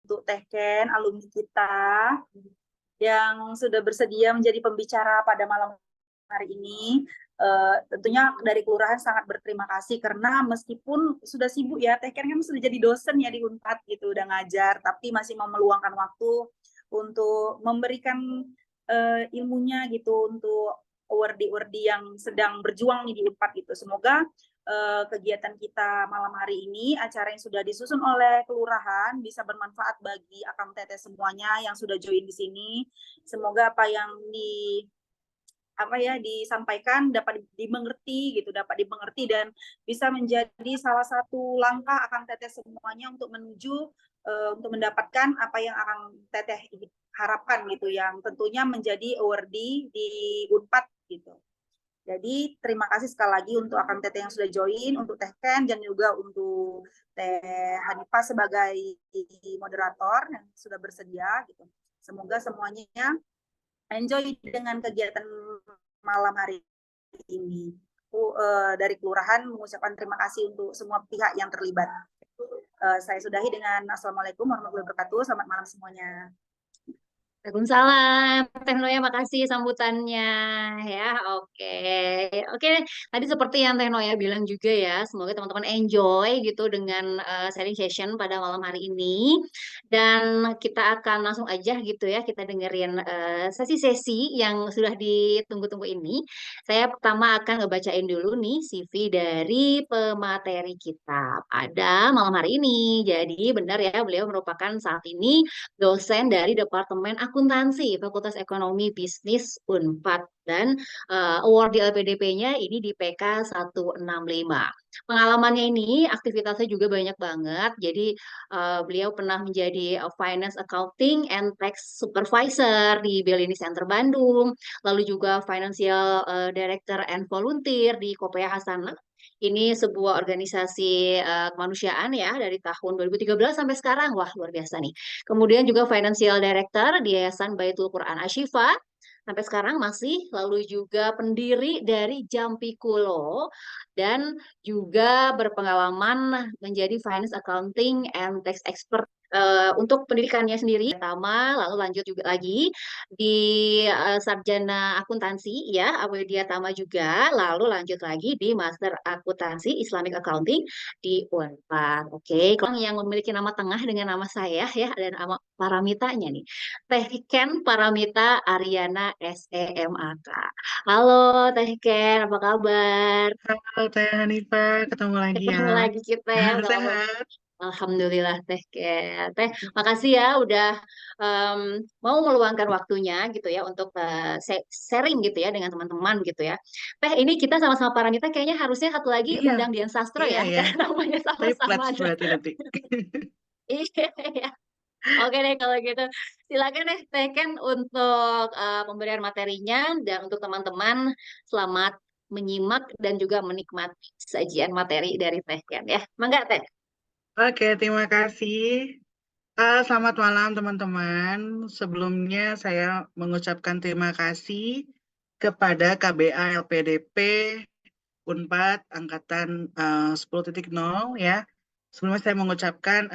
untuk Teh Ken, alumni kita yang sudah bersedia menjadi pembicara pada malam hari ini. Tentunya dari kelurahan sangat berterima kasih karena meskipun sudah sibuk ya, Teh Ken kan sudah jadi dosen ya di Unpad gitu, udah ngajar, tapi masih mau meluangkan waktu untuk memberikan ilmunya gitu untuk wardi-wardi yang sedang berjuang nih di Unpad gitu. Semoga kegiatan kita malam hari ini, acara yang sudah disusun oleh kelurahan bisa bermanfaat bagi akang teteh semuanya yang sudah join di sini. Semoga apa yang disampaikan dapat dimengerti gitu, dapat dimengerti dan bisa menjadi salah satu langkah akang teteh semuanya untuk menuju untuk mendapatkan apa yang akang teteh harapkan gitu, yang tentunya menjadi awardee di Unpad gitu. Jadi terima kasih sekali lagi untuk akang teteh yang sudah join, untuk Teh Ken dan juga untuk Teh Hanifah sebagai moderator yang sudah bersedia gitu. Semoga semuanya enjoy dengan kegiatan malam hari ini. Dari kelurahan mengucapkan terima kasih untuk semua pihak yang terlibat. Saya sudahi dengan Assalamualaikum warahmatullahi wabarakatuh. Selamat malam semuanya. Waalaikumsalam, Teh Noya, makasih sambutannya ya. Oke, oke. Tadi seperti yang Teh Noya bilang juga ya, semoga teman-teman enjoy gitu dengan sharing session pada malam hari ini. Dan kita akan langsung aja gitu ya, kita dengerin sesi-sesi yang sudah ditunggu-tunggu ini. Saya pertama akan ngebacain dulu nih CV dari pemateri kita pada malam hari ini. Jadi benar ya, beliau merupakan saat ini dosen dari Departemen Akuntansi Fakultas Ekonomi Bisnis Unpad dan award di LPDP-nya ini di PK 165. Pengalamannya ini aktivitasnya juga banyak banget. Jadi beliau pernah menjadi Finance Accounting and Tax Supervisor di Bellini Center Bandung, lalu juga Financial Director and Volunteer di Kopea Hasanah. Ini sebuah organisasi kemanusiaan ya dari tahun 2013 sampai sekarang. Wah, luar biasa nih. Kemudian juga Financial Director di Yayasan Baitul Quran Ashifa sampai sekarang masih, lalu juga pendiri dari Jampi Kulo dan juga berpengalaman menjadi Finance Accounting and Tax Expert untuk pendidikannya sendiri pertama, lalu lanjut juga lagi di sarjana akuntansi ya Awedya Tama juga, lalu lanjut lagi di Master Akuntansi Islamic Accounting di Unpad. Oke, kalau yang memiliki nama tengah dengan nama saya ya dan nama Paramitanya nih, Teh Ken Paramita Ariana SEMAK. Halo Teh Ken, apa kabar? Halo Teh Hanifah, ketemu lagi ya. Ketemu lagi kita ya setelah Sehat. Alhamdulillah Teh Ken. Teh, makasih ya udah em, mau meluangkan waktunya gitu ya untuk sharing gitu ya dengan teman-teman gitu ya. Teh, ini kita sama-sama Paramita kayaknya harusnya satu lagi Iya, undang Dian Sastro iya ya, ya. karena namanya Tapi sama-sama pledge ada. berarti nanti. Iya. Oke deh kalau gitu. Silakan deh Teh Ken untuk pemberian materinya dan untuk teman-teman selamat menyimak dan juga menikmati sajian materi dari Teh Ken ya. Mangga Teh. Oke, terima kasih. Selamat malam teman-teman. Sebelumnya saya mengucapkan terima kasih kepada KBA LPDP Unpad Angkatan 10.0 ya. Sebelumnya saya mengucapkan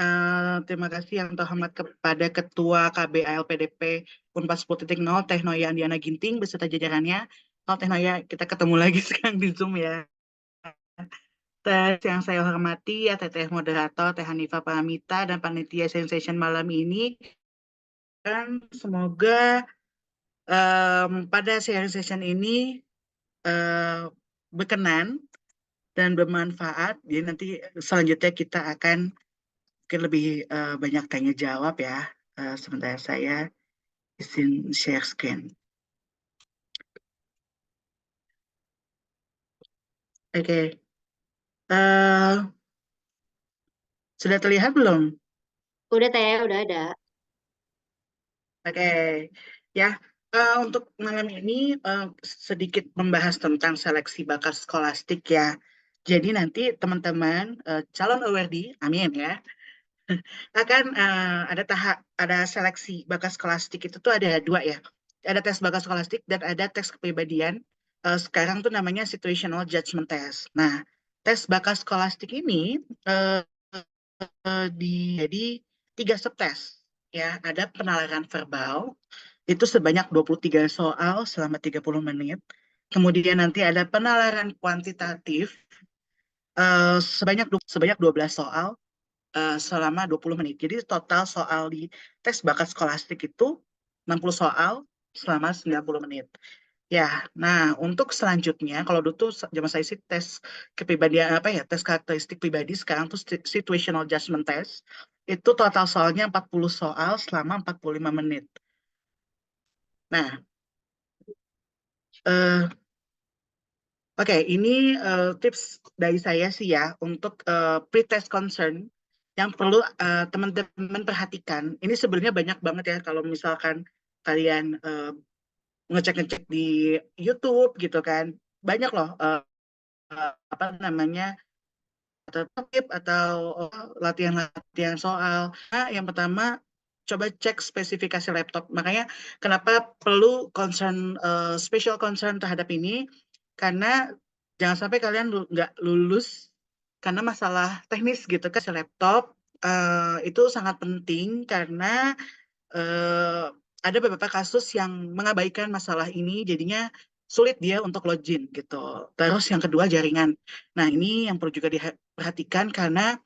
terima kasih yang terhormat kepada Ketua KBA LPDP Unpad 10.0 Teh Noya Andiana Ginting beserta jajarannya. Oh Teh Noya, kita ketemu lagi sekarang di Zoom ya. Terus yang saya hormati ya Teteh Moderator Teh Hanifah Paramita dan panitia Sensation malam ini. Dan semoga pada sharing session ini eh, berkenan dan bermanfaat. Jadi nanti selanjutnya kita akan mungkin lebih banyak tanya jawab ya. Sebentar saya izin share screen. Oke. Eh, sudah terlihat belum? Udah Teh, udah ada. Oke. Ya, untuk malam ini sedikit membahas tentang seleksi bakat skolastik ya. Jadi nanti teman-teman calon awardee, amin ya, akan ada seleksi bakat skolastik itu tuh ada dua ya. Ada tes bakat skolastik dan ada tes kepribadian. Sekarang tuh namanya situational judgment test. Nah, tes bakat skolastik ini jadi 3 subtes. Ya, ada penalaran verbal, itu sebanyak 23 soal selama 30 menit. Kemudian nanti ada penalaran kuantitatif sebanyak 12 soal selama 20 menit. Jadi total soal di tes bakat skolastik itu 60 soal selama 90 menit. Ya, nah untuk selanjutnya, kalau dulu tuh zaman saya sih tes kepribadian tes karakteristik pribadi, sekarang tuh situational judgment test, itu total soalnya 40 soal selama 45 menit. Nah, eh, oke, ini tips dari saya sih ya untuk pre-test concern yang perlu teman-teman perhatikan. Ini sebenarnya banyak banget ya kalau misalkan kalian ngecek-ngecek di YouTube gitu kan, banyak loh apa namanya tip atau latihan-latihan soal. Nah, yang pertama coba cek spesifikasi laptop. Makanya kenapa perlu special concern terhadap ini, karena jangan sampai kalian nggak lulus karena masalah teknis gitu kan. Laptop itu sangat penting karena eh, ada beberapa kasus yang mengabaikan masalah ini, jadinya sulit dia untuk login gitu. Terus yang kedua jaringan. Nah, ini yang perlu juga diperhatikan karena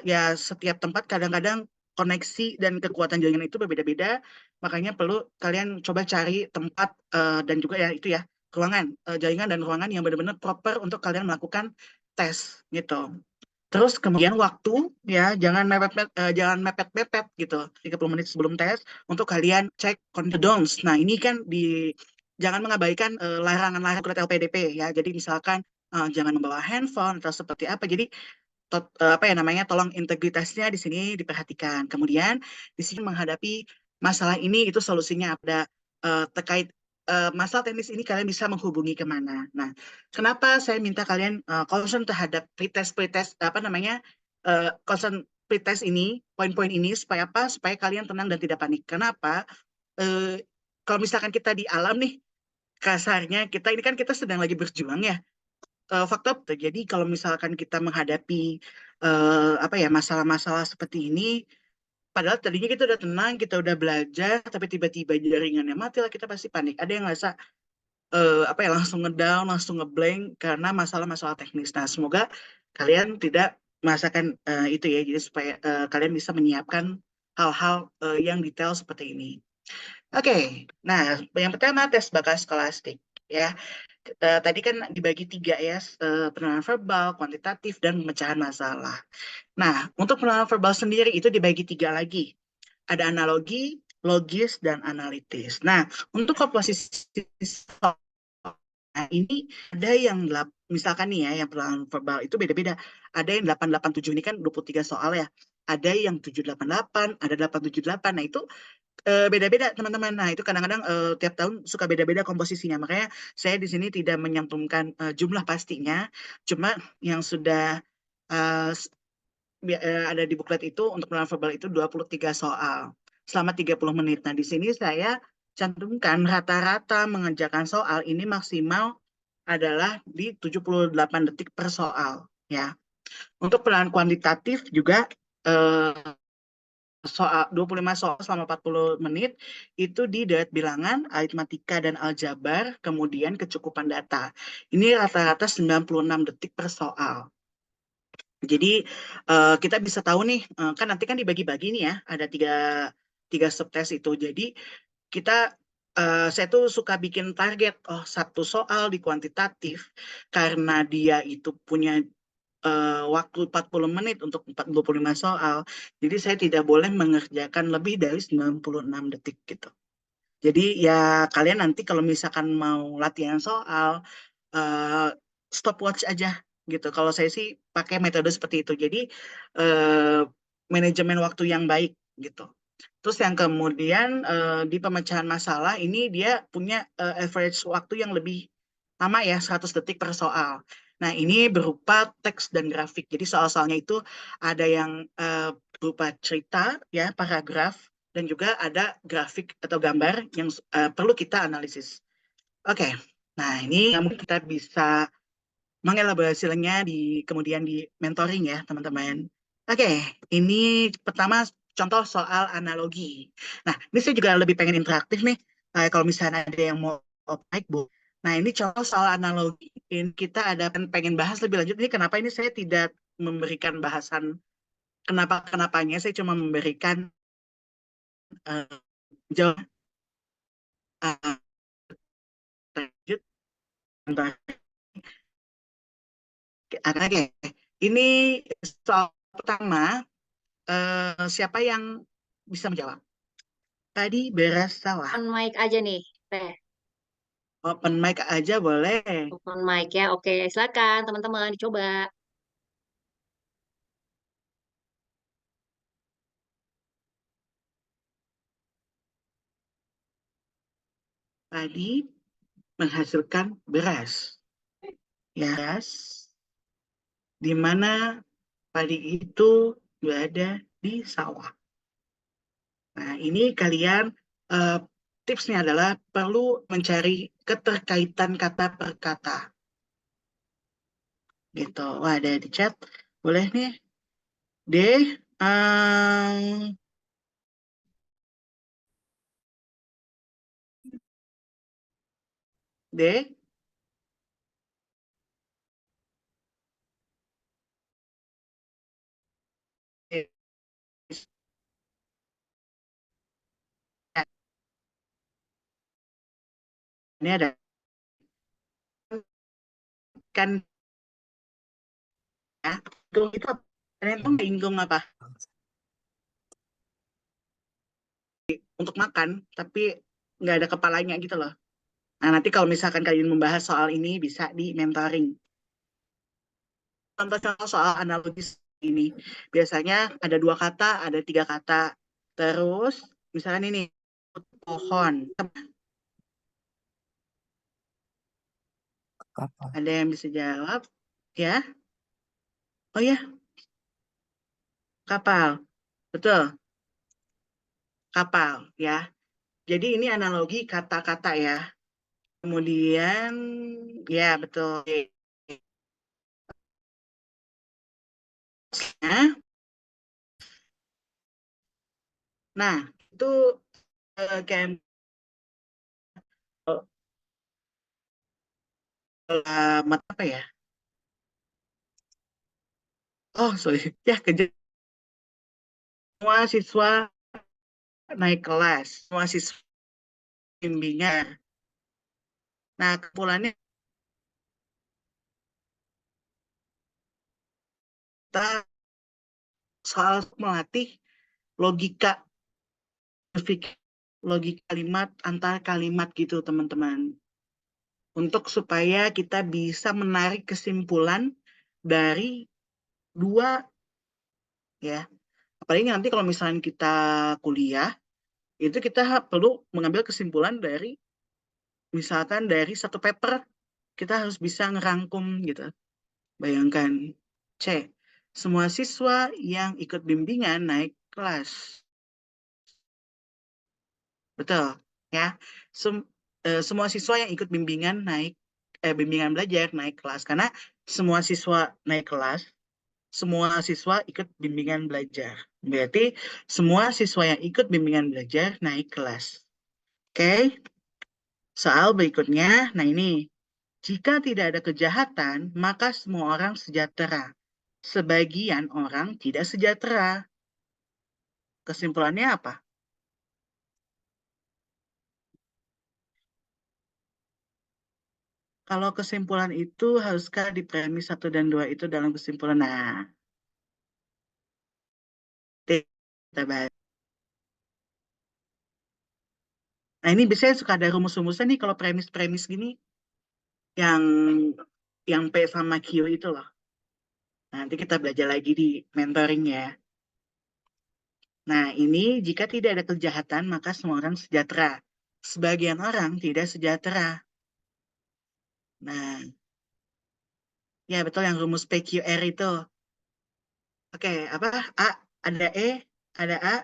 ya setiap tempat kadang-kadang koneksi dan kekuatan jaringan itu berbeda-beda, makanya perlu kalian coba cari tempat dan juga ya itu ya ruangan, jaringan dan ruangan yang benar-benar proper untuk kalian melakukan tes gitu. Terus kemudian waktu ya jangan mepet-mepet gitu 30 menit sebelum tes untuk kalian cek confidence. Nah, ini kan jangan mengabaikan larangan-larangan kuliah LPDP ya. Jadi misalkan jangan membawa handphone atau seperti apa. Jadi tolong integritasnya di sini diperhatikan. Kemudian di sini menghadapi masalah ini itu solusinya ada terkait masalah teknis ini kalian bisa menghubungi kemana. Nah, kenapa saya minta kalian concern terhadap pretest concern pretest ini, poin-poin ini supaya apa? Supaya kalian tenang dan tidak panik. Kenapa? Kalau misalkan kita di alam nih, kasarnya kita sedang lagi berjuang ya. Fakta terjadi kalau misalkan kita menghadapi masalah-masalah seperti ini, padahal tadinya kita udah tenang, kita udah belajar, tapi tiba-tiba jaringannya mati lah, kita pasti panik. Ada yang ngerasa langsung ngedown, langsung ngeblank karena masalah-masalah teknis. Nah, semoga kalian tidak merasakan itu ya, jadi supaya kalian bisa menyiapkan hal-hal yang detail seperti ini. Oke, nah yang pertama tes bakat skolastik ya. Tadi kan dibagi 3 ya, pengenalan verbal, kuantitatif, dan pemecahan masalah. Nah, untuk pengenalan verbal sendiri itu dibagi 3 lagi. Ada analogi, logis, dan analitis. Nah, untuk komposisi soal ini ada yang misalkan nih ya, yang pengenalan verbal itu beda-beda. Ada yang 887 ini kan 23 soal ya. Ada yang 788, ada 878. Nah, itu beda-beda teman-teman. Nah, itu kadang-kadang tiap tahun suka beda-beda komposisinya. Makanya saya di sini tidak menyantumkan jumlah pastinya. Cuma yang sudah ada di buklet itu untuk pengenalan verbal itu 23 soal selama 30 menit. Nah, di sini saya cantumkan rata-rata mengerjakan soal ini maksimal adalah di 78 detik per soal ya. Untuk pengenalan kuantitatif juga soal 25 soal selama 40 menit itu di deret bilangan, aritmatika dan aljabar, kemudian kecukupan data. Ini rata-rata 96 detik per soal. Jadi kita bisa tahu nih, kan nanti kan dibagi-bagi nih ya, ada tiga subtes itu. Jadi saya tuh suka bikin target, satu soal di kuantitatif, karena dia itu punya waktu 40 menit untuk 25 soal, jadi saya tidak boleh mengerjakan lebih dari 96 detik gitu. Jadi ya kalian nanti kalau misalkan mau latihan soal, stopwatch aja gitu. Kalau saya sih pakai metode seperti itu. Jadi manajemen waktu yang baik gitu. Terus yang kemudian di pemecahan masalah ini dia punya average waktu yang lebih lama ya, 100 detik per soal. Nah, ini berupa teks dan grafik. Jadi soal-soalnya itu ada yang berupa cerita ya, paragraf, dan juga ada grafik atau gambar yang perlu kita analisis. Oke, nah ini mungkin kita bisa mengelaborasinya kemudian di mentoring ya teman-teman. Oke, ini pertama contoh soal analogi. Nah, ini saya juga lebih pengen interaktif nih. Kalau misalnya ada yang mau naik, Bu. Nah, ini contoh soal analogi. Ini kita ada pengen bahas lebih lanjut. Ini kenapa ini saya tidak memberikan bahasan kenapa-kenapanya. Saya cuma memberikan jawaban lanjut. Oke, ini soal pertama. Siapa yang bisa menjawab? Tadi beras sawah. On mic aja nih, Teh. Open mic aja boleh. Open mic ya. Oke, silakan teman-teman dicoba. Padi menghasilkan beras. Ya, beras. Di mana padi itu berada di sawah. Nah, ini kalian tipsnya adalah perlu mencari keterkaitan kata per kata. Gitu. Wah, ada di chat. Boleh nih. D. D. Ini ada kan ya. Itu apa? Kalian tuh inggung apa? Untuk makan, tapi nggak ada kepalanya gitu loh. Nah, nanti kalau misalkan kalian membahas soal ini, bisa di mentoring. Contoh-contoh soal analogis ini. Biasanya ada 2 kata, ada 3 kata. Terus, misalnya ini, pohon. Kapal. Ada yang bisa jawab? Ya? Oh ya, kapal. Betul, kapal. Ya. Jadi ini analogi kata-kata ya. Kemudian, ya betul. Nah, itu kayak apa ya? Oh, sorry. Ya, semua siswa naik kelas. Semua siswa bimbingan. Nah, kesimpulannya kita soal melatih logika berpikir, logika kalimat antar kalimat gitu, teman-teman. Untuk supaya kita bisa menarik kesimpulan dari 2 ya. Apalagi nanti kalau misalnya kita kuliah, itu kita perlu mengambil kesimpulan dari misalkan dari 1 paper, kita harus bisa ngerangkum gitu. Bayangkan, C. Semua siswa yang ikut bimbingan naik kelas. Betul, ya. Semua siswa yang ikut bimbingan belajar naik kelas. Karena semua siswa naik kelas, semua siswa ikut bimbingan belajar. Berarti semua siswa yang ikut bimbingan belajar naik kelas. Oke, soal berikutnya. Nah ini, jika tidak ada kejahatan, maka semua orang sejahtera. Sebagian orang tidak sejahtera. Kesimpulannya apa? Kalau kesimpulan itu haruskah di premis 1 dan 2 itu dalam kesimpulan? Nah, kita bahas. Nah, ini biasanya suka ada rumus-rumusnya nih kalau premis-premis gini. Yang P sama Q itu loh. Nanti kita belajar lagi di mentoring ya. Nah, ini jika tidak ada kejahatan, maka semua orang sejahtera. Sebagian orang tidak sejahtera. Nah, ya betul yang rumus PQR itu. Oke, apa? A, ada E, ada A.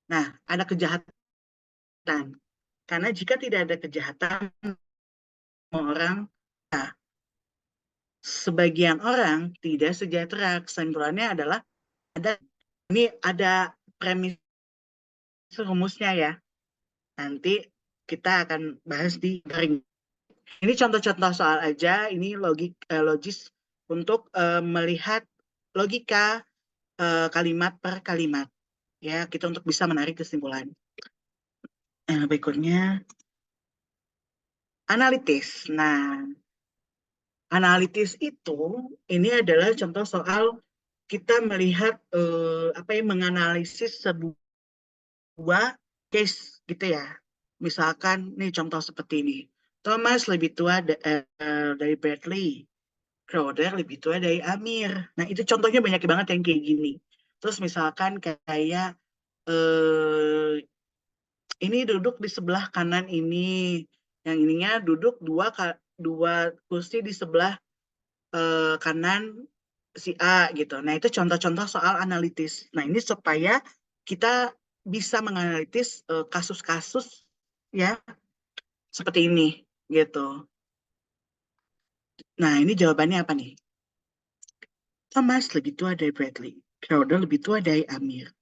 Nah, ada kejahatan. Karena jika tidak ada kejahatan, semua orang sebagian orang tidak sejahtera. Kesimpulannya adalah ini ada premis rumusnya ya. Nanti kita akan bahas di ring. Ini contoh-contoh soal aja. Ini logis untuk melihat logika kalimat per kalimat. Ya, kita untuk bisa menarik kesimpulan. Berikutnya analitis. Nah, analitis itu ini adalah contoh soal kita melihat menganalisis sebuah case gitu ya. Misalkan nih contoh seperti ini. Thomas lebih tua dari Bradley. Crowder lebih tua dari Amir. Nah, itu contohnya banyak banget yang kayak gini. Terus misalkan kayak ini duduk di sebelah kanan ini, yang ininya duduk dua kursi di sebelah kanan si A gitu. Nah, itu contoh-contoh soal analitis. Nah, ini supaya kita bisa menganalitis kasus-kasus ya seperti ini gitu. Nah, ini jawabannya apa nih? Thomas lebih tua dari Bradley. Crowder lebih tua dari Amir.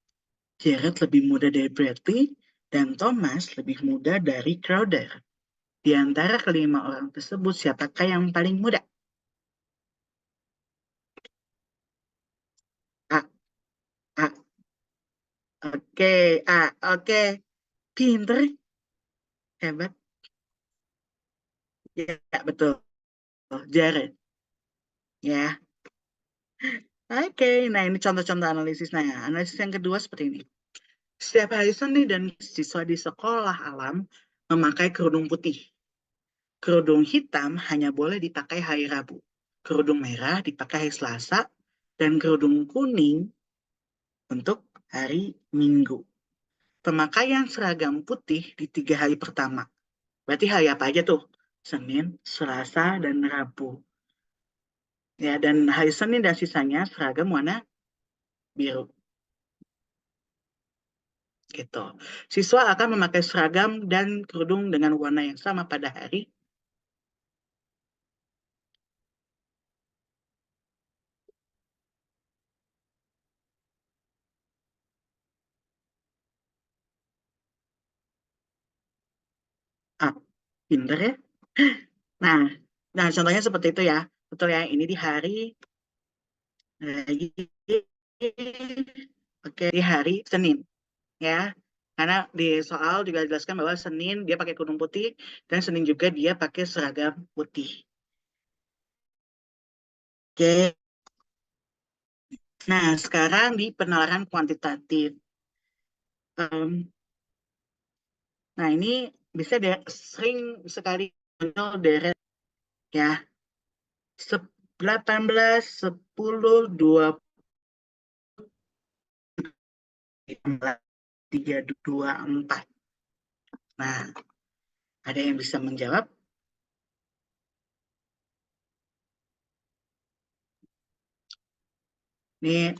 Jared lebih muda dari Bradley. Dan Thomas lebih muda dari Crowder. Di antara kelima orang tersebut, siapakah yang paling muda? A. A. Oke. A. Oke. Pinter. Hebat. Ya, betul. Jared. Ya. Oke. Nah, ini contoh-contoh analisis. Nah, analisis yang kedua seperti ini. Setiap hari Senin dan siswa di sekolah alam memakai kerudung putih. Kerudung hitam hanya boleh dipakai hari Rabu. Kerudung merah dipakai hari Selasa. Dan kerudung kuning untuk hari Minggu. Pemakaian seragam putih di 3 hari pertama. Berarti hari apa aja tuh? Senin, Selasa, dan Rabu. Ya, dan hari Senin dan sisanya seragam warna biru. Gitu. Siswa akan memakai seragam dan kerudung dengan warna yang sama pada hari A. Pinter ya? Nah, contohnya seperti itu ya. Betul ya, ini di hari lagi oke, di hari Senin ya. Karena di soal juga dijelaskan bahwa Senin dia pakai kerudung putih dan Senin juga dia pakai seragam putih. Oke. Nah, sekarang di penalaran kuantitatif. Nah, ini bisa sering sekali muncul deret ya. 18, 10, 20, 3, 2, 4. Nah, ada yang bisa menjawab? Ini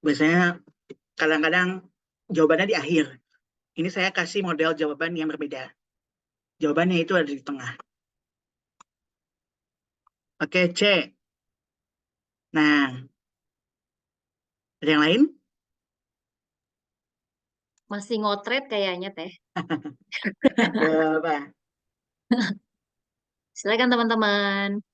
biasanya kadang-kadang jawabannya di akhir. Ini saya kasih model jawaban yang berbeda. Jawabannya itu ada di tengah. Oke, C. Nah, ada yang lain? Masih ngotret kayaknya teh. Coba. Silakan teman-teman.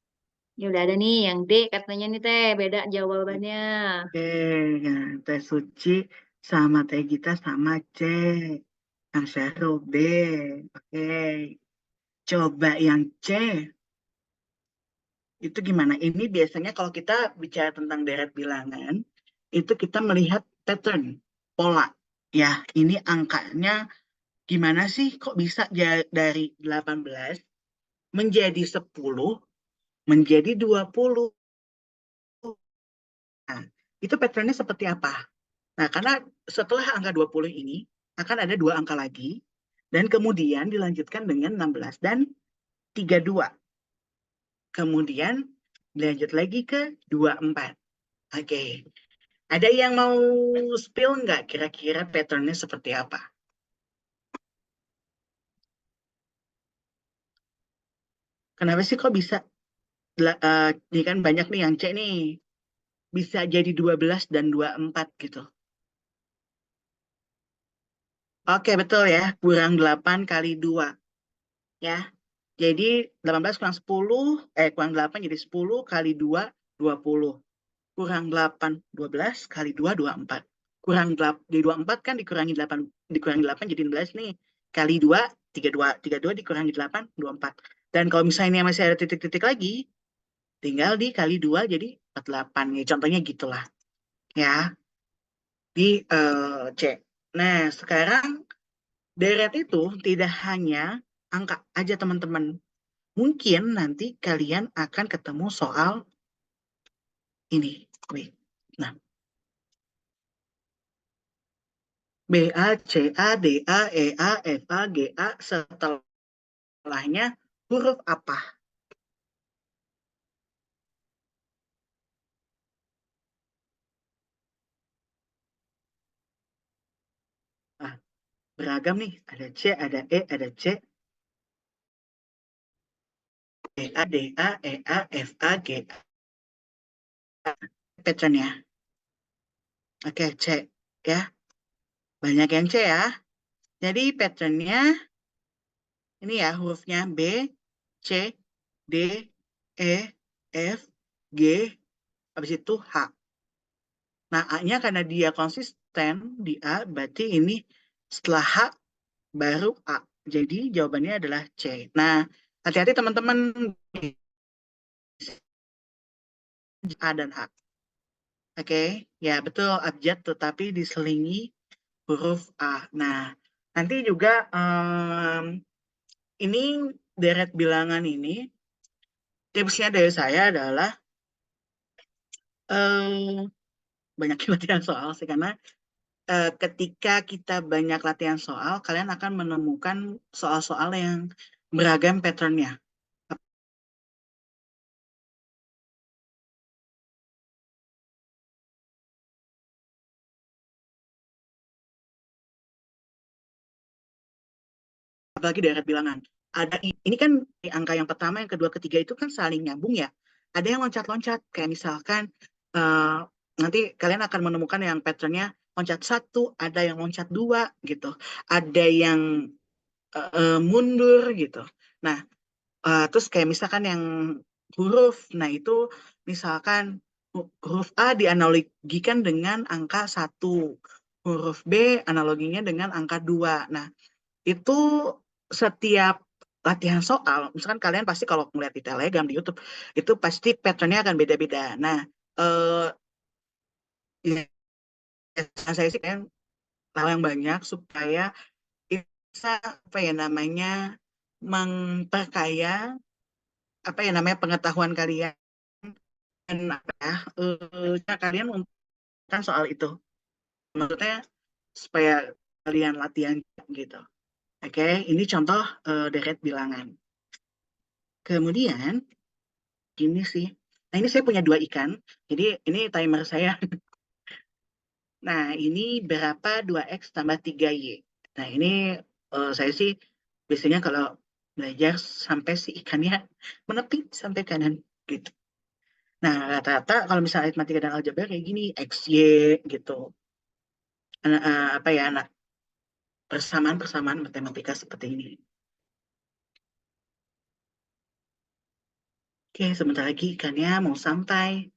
Ini udah ada nih yang D katanya nih teh, beda jawabannya. Oke, nah, Teh Suci sama Teh Gita sama C. Yang Syahrul B. Oke. Coba yang C. Itu gimana? Ini biasanya kalau kita bicara tentang deret bilangan, itu kita melihat pattern, pola. Ya, ini angkanya gimana sih kok bisa dari 18 menjadi 10 menjadi 20? Nah, itu patternnya seperti apa? Nah, karena setelah angka 20 ini akan ada 2 angka lagi dan kemudian dilanjutkan dengan 16 dan 32. Kemudian dilanjut lagi ke 24. Oke. Ada yang mau spill nggak kira-kira patternnya seperti apa? Kenapa sih kok bisa ini kan banyak nih yang C nih. Bisa jadi 12 dan 24 gitu. Oke, betul ya. Kurang 8 kali 2. Ya. Jadi 18 kurang 10, kurang 8 jadi 10 kali 2, 20. Kurang 8, 12 kali 2, 24. Kurang 8, di 24 kan dikurangi 8 jadi 16 nih. Kali 2, 32. 32 dikurangi 8, 24. Dan kalau misalnya masih ada titik-titik lagi, tinggal dikali 2 jadi 48. Ya, contohnya gitulah. Ya, di C. Nah, sekarang deret itu tidak hanya angka aja teman-teman. Mungkin nanti kalian akan ketemu soal ini. Wait. Nah, B, A, C, A, D, A, E, A, F, A, G, A, setelahnya huruf apa? Ah, beragam nih. Ada C, ada E, ada C, E, A, D, A, E, A, F, A, G, A. Patternnya. Oke, C. Ya, banyak yang C ya. Jadi patternnya ini ya hurufnya B, C, D, E, F, G, habis itu H. Nah, A-nya karena dia konsisten di A, berarti ini setelah H baru A. Jadi jawabannya adalah C. Nah, hati-hati teman-teman A dan H. Oke, ya betul abjad tetapi diselingi huruf A. Nah, nanti juga ini deret bilangan ini tipsnya dari saya adalah banyak latihan soal sih karena ketika kita banyak latihan soal, kalian akan menemukan soal-soal yang beragam patternnya. Apalagi deret bilangan. Ada ini kan angka yang pertama, yang kedua, ketiga itu kan saling nyambung ya. Ada yang loncat-loncat, kayak misalkan nanti kalian akan menemukan yang patternnya loncat 1, ada yang loncat 2 gitu, ada yang mundur gitu. Nah, terus kayak misalkan yang huruf, nah itu misalkan huruf A dianalogikan dengan angka 1, huruf B analoginya dengan angka 2. Nah, itu setiap latihan soal, misalkan kalian pasti kalau melihat di Telegram, di YouTube, itu pasti patternnya akan beda-beda. Nah, ya, saya sih kan tahu yang banyak supaya bisa apa ya namanya memperkaya apa ya namanya pengetahuan kalian dan apa ya kalian kan soal itu. Maksudnya supaya kalian latihan gitu. Oke, ini contoh deret bilangan. Kemudian ini sih. Nah, ini saya punya 2 ikan. Jadi ini timer saya. Nah, ini berapa 2x tambah 3y. Nah, ini saya sih biasanya kalau belajar sampai si ikannya menepi sampai kanan gitu. Nah, rata-rata kalau misalnya aritmatika dan aljabar kayak gini, XY gitu. Apa ya, anak persamaan-persamaan matematika seperti ini. Oke, sebentar lagi ikannya mau sampai.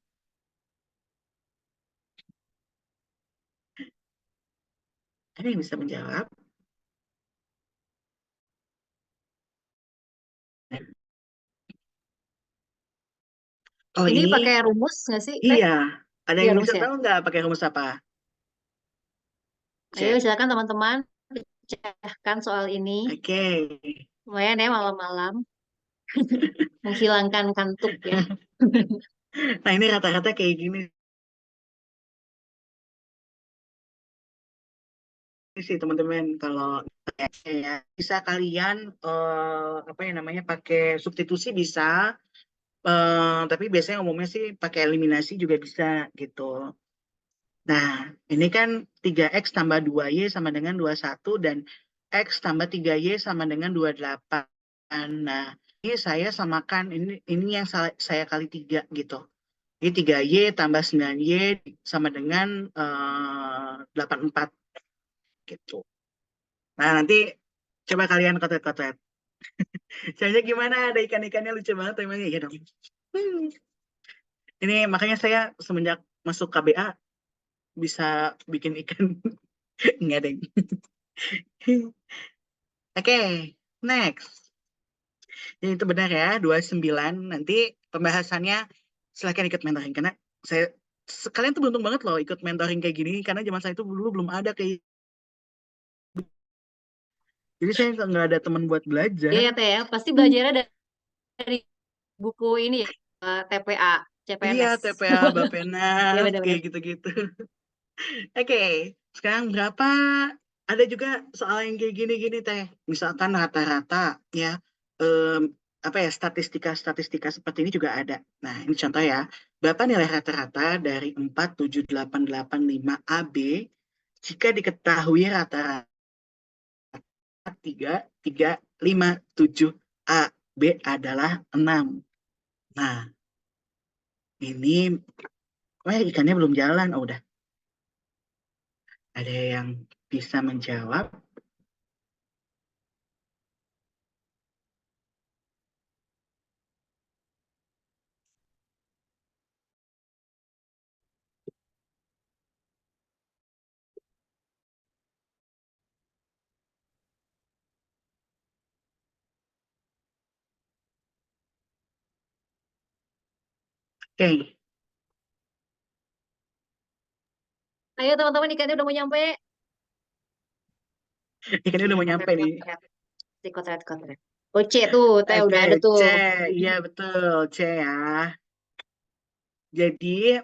Ada yang bisa menjawab? Oh, Ini ini pakai rumus nggak sih, Teh? iya. Ada Iya, yang rumus bisa ya. tahu nggak pakai rumus apa? Ayo, Cek. silakan teman-teman pecahkan soal ini. Oke. Lumayan ya malam-malam menghilangkan kantuk ya. Nah, ini rata-rata kayak gini sih teman-teman. Kalau ya, bisa kalian apa yang namanya pakai substitusi bisa, tapi biasanya umumnya sih pakai eliminasi juga bisa gitu. Nah, ini kan 3x tambah 2y sama dengan 21 dan x tambah 3y sama dengan 28. Nah, saya samakan ini yang saya kali 3 gitu. Ini 3Y tambah 9Y sama dengan 84 gitu. Nah, nanti coba kalian kotret-kotret. Soalnya gimana, ada ikan-ikannya lucu banget temanya ya dong. Ini makanya saya semenjak masuk KBA bisa bikin ikan. Enggak, deng. Oke, next. Jadi itu benar ya, 29. Nanti pembahasannya silahkan ikut mentoring. Karena kalian tuh beruntung banget loh ikut mentoring kayak gini. Karena zaman saya itu dulu belum ada kayak. Jadi saya nggak ada teman buat belajar. Iya Teh ya, pasti belajarnya dari buku ini ya, TPA, Iya, CPNS. TPA, Iya Bapenas, benar-benar. kayak gitu-gitu. Oke, sekarang berapa? Ada juga soal yang kayak gini-gini teh. Misalkan rata-rata ya, em, apa ya, statistika seperti ini juga ada. Nah, ini contoh ya. Berapa nilai rata-rata dari 47885 AB jika diketahui rata-rata 3357 AB adalah 6. Nah, ini, ikannya belum jalan. Oh, udah. Ada yang bisa menjawab? Oke, Ayo teman-teman, ikannya udah mau nyampe. ikannya udah Nih, mau nyampe nih. kotret-kotret. Si kotret-kotret. Oh, C tuh, Teh udah Oke, ada tuh. C. Iya betul, C ya. Jadi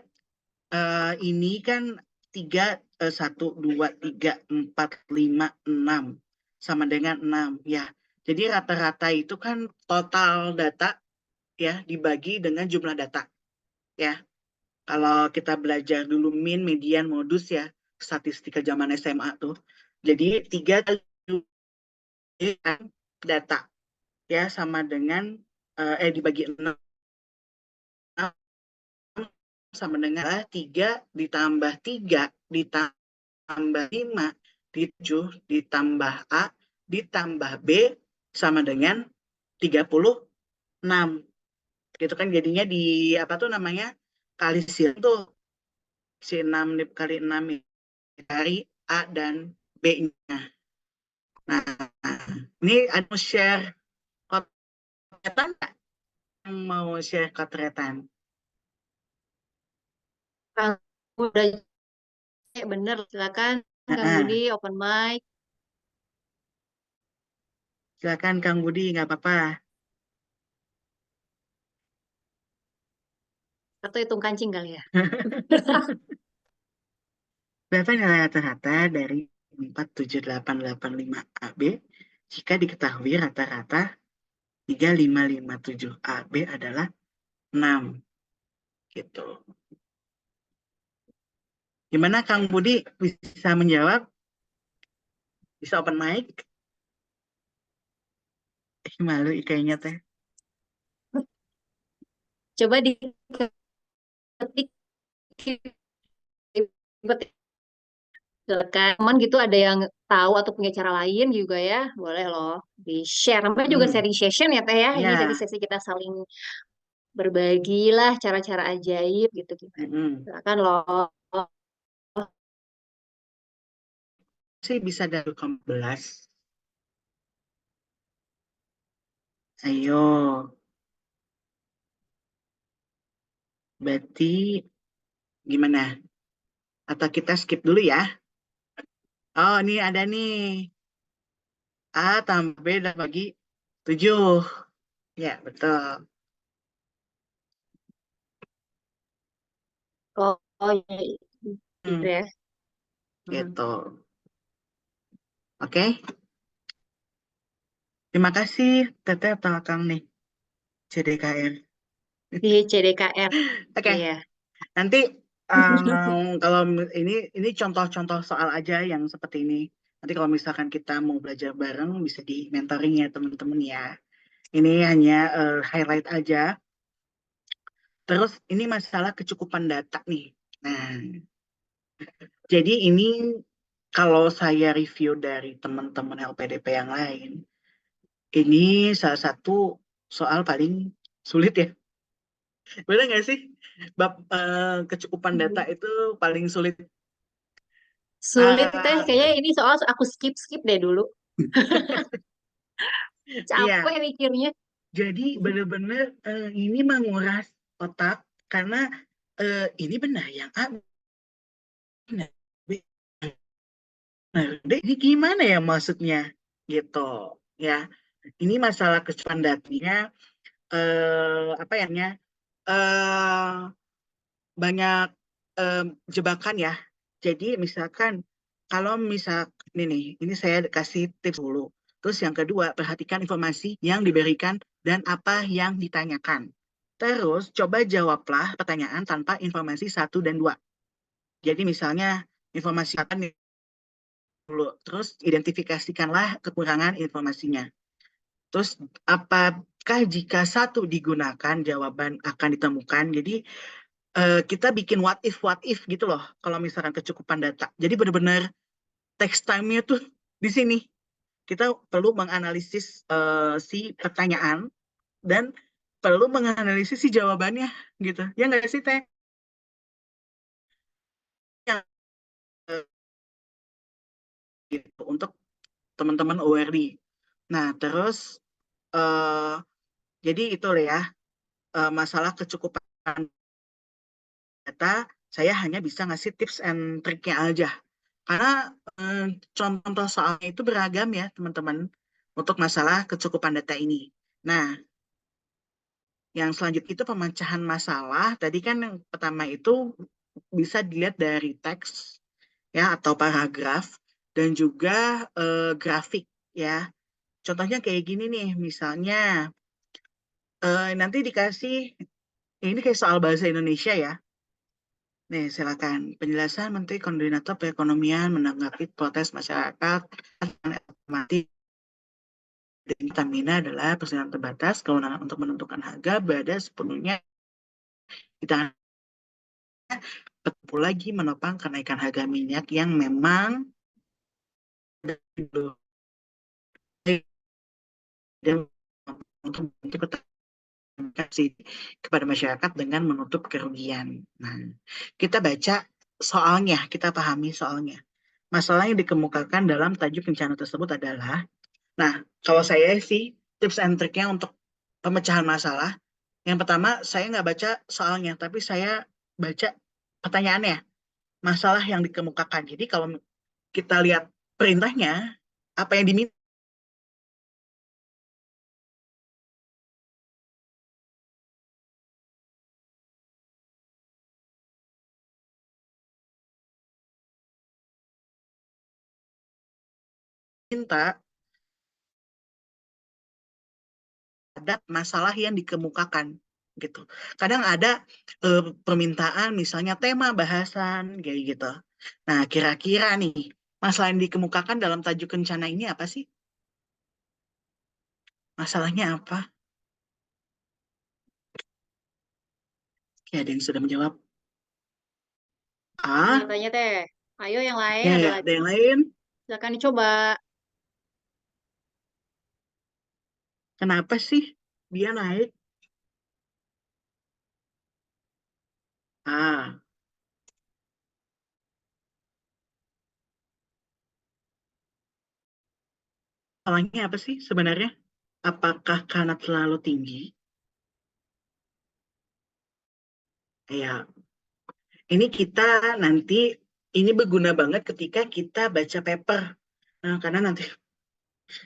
ini kan 3, 1, 2, 3, 4, 5, 6 sama dengan 6 ya. Jadi rata-rata itu kan total data ya dibagi dengan jumlah data ya. Kalau kita belajar dulu min, median, modus ya, statistika zaman SMA tuh. Jadi 3 kali data ya sama dengan dibagi 6 sama dengan 3 ditambah 3 ditambah 5 7 ditambah A ditambah B sama dengan 36. Gitu kan jadinya di apa tuh namanya? Kali tuh si 6 kali 6 dari A dan B-nya. Nah, ini ada share kotretan nggak? Yang mau share kotretan? Kang udah C, bener. Silakan Kang Budi, Nah, open mic. silakan Kang Budi, nggak apa-apa. Atau hitung kancing kali ya. Berapa nilai rata-rata dari 47885 AB jika diketahui rata-rata 3557 AB adalah 6 gitu. Gimana Kang Budi bisa menjawab? Bisa open mic? Malu kayaknya teh. Coba diketik, silakan. Teman gitu ada yang tahu atau punya cara lain juga ya, boleh loh di-share. Namanya juga Hmm, sharing session ya Teh ya. Ini tadi ya. sesi kita saling berbagi lah cara-cara ajaib gitu gimana. Mm-mm. Silakan loh. Sih bisa dari 15. Ayo, berarti gimana? Atau kita skip dulu ya? Oh, ini ada nih. A tambah B dan bagi 7. Ya, betul. Oh, oh iya, gitu Hmm, ya. Hmm. gitu. Oke, terima kasih Teteh atau Kang nih, CDKR. Di CDKR. Oke, Iya. nanti kalau ini contoh-contoh soal aja yang seperti ini. Nanti kalau misalkan kita mau belajar bareng bisa di mentoring ya teman-teman ya. Ini hanya highlight aja. Terus ini masalah kecukupan data nih. Nah, jadi ini kalau saya review dari teman-teman LPDP yang lain, ini salah satu soal paling sulit ya. Benar nggak sih? Bab kecukupan data itu paling sulit. Sulit teh, Ah, kayaknya ini soal aku skip deh dulu. iya, Capek mikirnya. jadi benar-benar ini menguras otak karena ini benar yang A, benar B, benar D. Ini gimana ya maksudnya? Gitu ya. Ini masalah kecukupan datanya apa ya? Eh, banyak jebakan ya. Jadi misalkan kalau misal ini saya kasih tips dulu. Terus yang kedua, perhatikan informasi yang diberikan dan apa yang ditanyakan. Terus coba jawablah pertanyaan tanpa informasi satu dan dua. Jadi misalnya informasi apa nih dulu. Terus identifikasikanlah kekurangan informasinya. Terus apakah jika satu digunakan jawaban akan ditemukan. Jadi kita bikin what if gitu loh kalau misalkan kecukupan data. Jadi benar-benar text time-nya tuh di sini. Kita perlu menganalisis si pertanyaan dan perlu menganalisis si jawabannya gitu. Ya nggak sih Teh? Ya, gitu untuk teman-teman ORD. Nah, terus eh jadi itu lah ya masalah kecukupan data. Saya hanya bisa ngasih tips and triknya aja. Karena contoh soalnya itu beragam ya, teman-teman, untuk masalah kecukupan data ini. Nah, yang selanjutnya itu pemecahan masalah. Tadi kan yang pertama itu bisa dilihat dari teks ya atau paragraf dan juga grafik ya. Contohnya kayak gini nih, misalnya nanti dikasih ini kayak soal bahasa Indonesia ya. Nih, silakan. Penjelasan Menteri Koordinator Perekonomian menanggapi protes masyarakat mati dan Pertamina adalah persenan terbatas kewenangan untuk menentukan harga berada sepenuhnya di tangan Pertamina lagi menopang kenaikan harga minyak yang memang dan untuk membentuk kepada masyarakat dengan menutup kerugian. Nah, kita baca soalnya, kita pahami soalnya. Masalah yang dikemukakan dalam tajuk rencana tersebut adalah, nah, kalau saya sih tips and triknya untuk pemecahan masalah, yang pertama saya nggak baca soalnya, tapi saya baca pertanyaannya, masalah yang dikemukakan. Jadi kalau kita lihat perintahnya, apa yang diminta ada masalah yang dikemukakan gitu. Kadang ada permintaan misalnya tema bahasan kayak gitu. Nah, kira-kira nih masalah yang dikemukakan dalam tajuk rencana ini apa sih? Masalahnya apa? Ya, ada yang sudah menjawab. Ah, Tanya-tanya teh. Ayo yang lain ya, ada ya, ada lagi. yang lain. Silakan dicoba. Kenapa sih dia naik? Ah, masalahnya apa sih sebenarnya? Apakah karena terlalu tinggi? Ya, ini kita nanti ini berguna banget ketika kita baca paper. Nah, karena nanti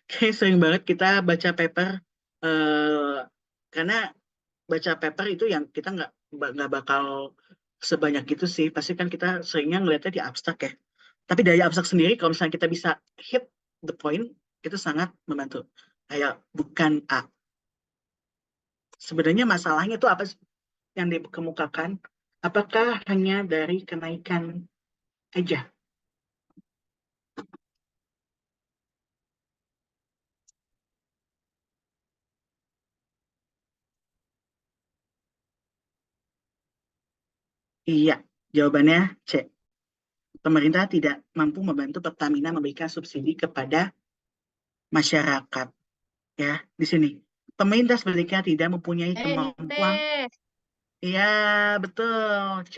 kayak sering banget kita baca paper eh karena baca paper itu yang kita nggak bakal sebanyak itu sih. Pasti kan kita seringnya ngeliatnya di abstrak ya. Tapi dari abstrak sendiri kalau misalnya kita bisa hit the point itu sangat membantu. Kayak bukan A. Sebenarnya masalahnya itu apa sih yang dikemukakan? Apakah hanya dari kenaikan aja? Iya, jawabannya C. Pemerintah tidak mampu membantu Pertamina memberikan subsidi kepada masyarakat. Ya, di sini. Pemerintah sebenarnya tidak mempunyai Ini kemampuan. teh. Iya, betul. C.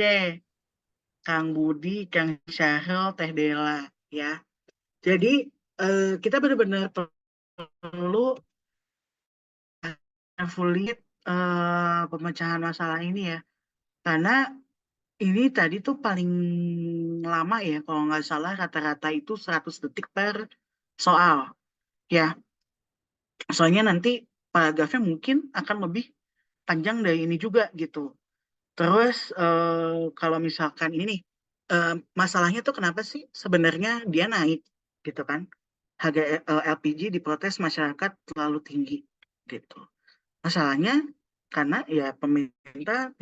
Kang Budi, Kang Syahrul, Teh Dela. Ya, jadi kita benar-benar perlu evaluate pemecahan masalah ini ya. Karena ini tadi tuh paling lama ya, kalau nggak salah rata-rata itu 100 detik per soal. Ya, soalnya nanti paragrafnya mungkin akan lebih panjang dari ini juga gitu. Terus kalau misalkan ini nih, masalahnya tuh kenapa sih sebenarnya dia naik gitu kan? Harga LPG diprotes masyarakat terlalu tinggi gitu. Masalahnya karena ya pemerintah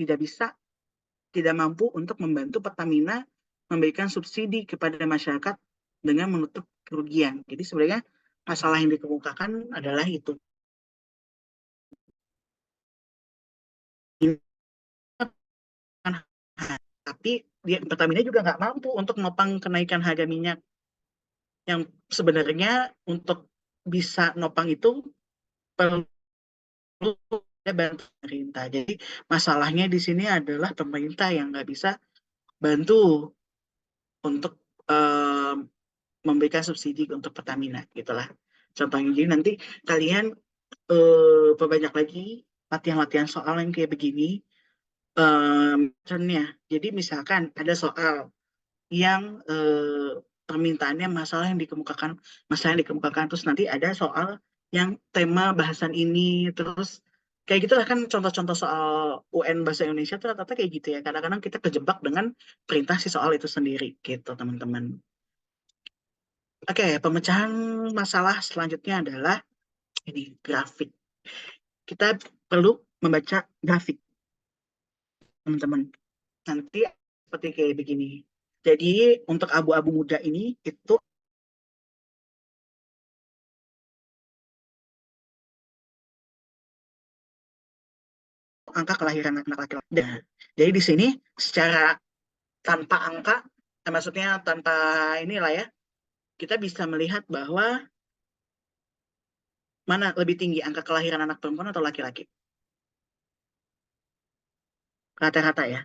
tidak mampu untuk membantu Pertamina memberikan subsidi kepada masyarakat dengan menutup kerugian. Jadi sebenarnya masalah yang dikemukakan adalah itu. Ini kan, tapi Pertamina juga nggak mampu untuk menopang kenaikan harga minyak yang sebenarnya untuk bisa nopang itu perlu ada bantu pemerintah. Jadi masalahnya di sini adalah pemerintah yang nggak bisa bantu untuk memberikan subsidi untuk Pertamina gitulah contohnya. Jadi nanti kalian perbanyak lagi latihan-latihan soal yang kayak begini. Contohnya, jadi misalkan ada soal yang permintaannya masalah yang dikemukakan terus nanti ada soal yang tema bahasan ini terus kayak gitu lah kan contoh-contoh soal UN bahasa Indonesia tuh rata-rata kayak gitu ya. Kadang-kadang kita kejebak dengan perintah si soal itu sendiri gitu teman-teman. Oke, pemecahan masalah selanjutnya adalah ini grafik. Kita perlu membaca grafik, teman-teman. Nanti seperti kayak begini. Jadi untuk abu-abu muda ini itu angka kelahiran anak laki-laki. Nah, jadi di sini secara tanpa angka, maksudnya tanpa inilah ya, kita bisa melihat bahwa mana lebih tinggi angka kelahiran anak perempuan atau laki-laki. Rata-rata ya.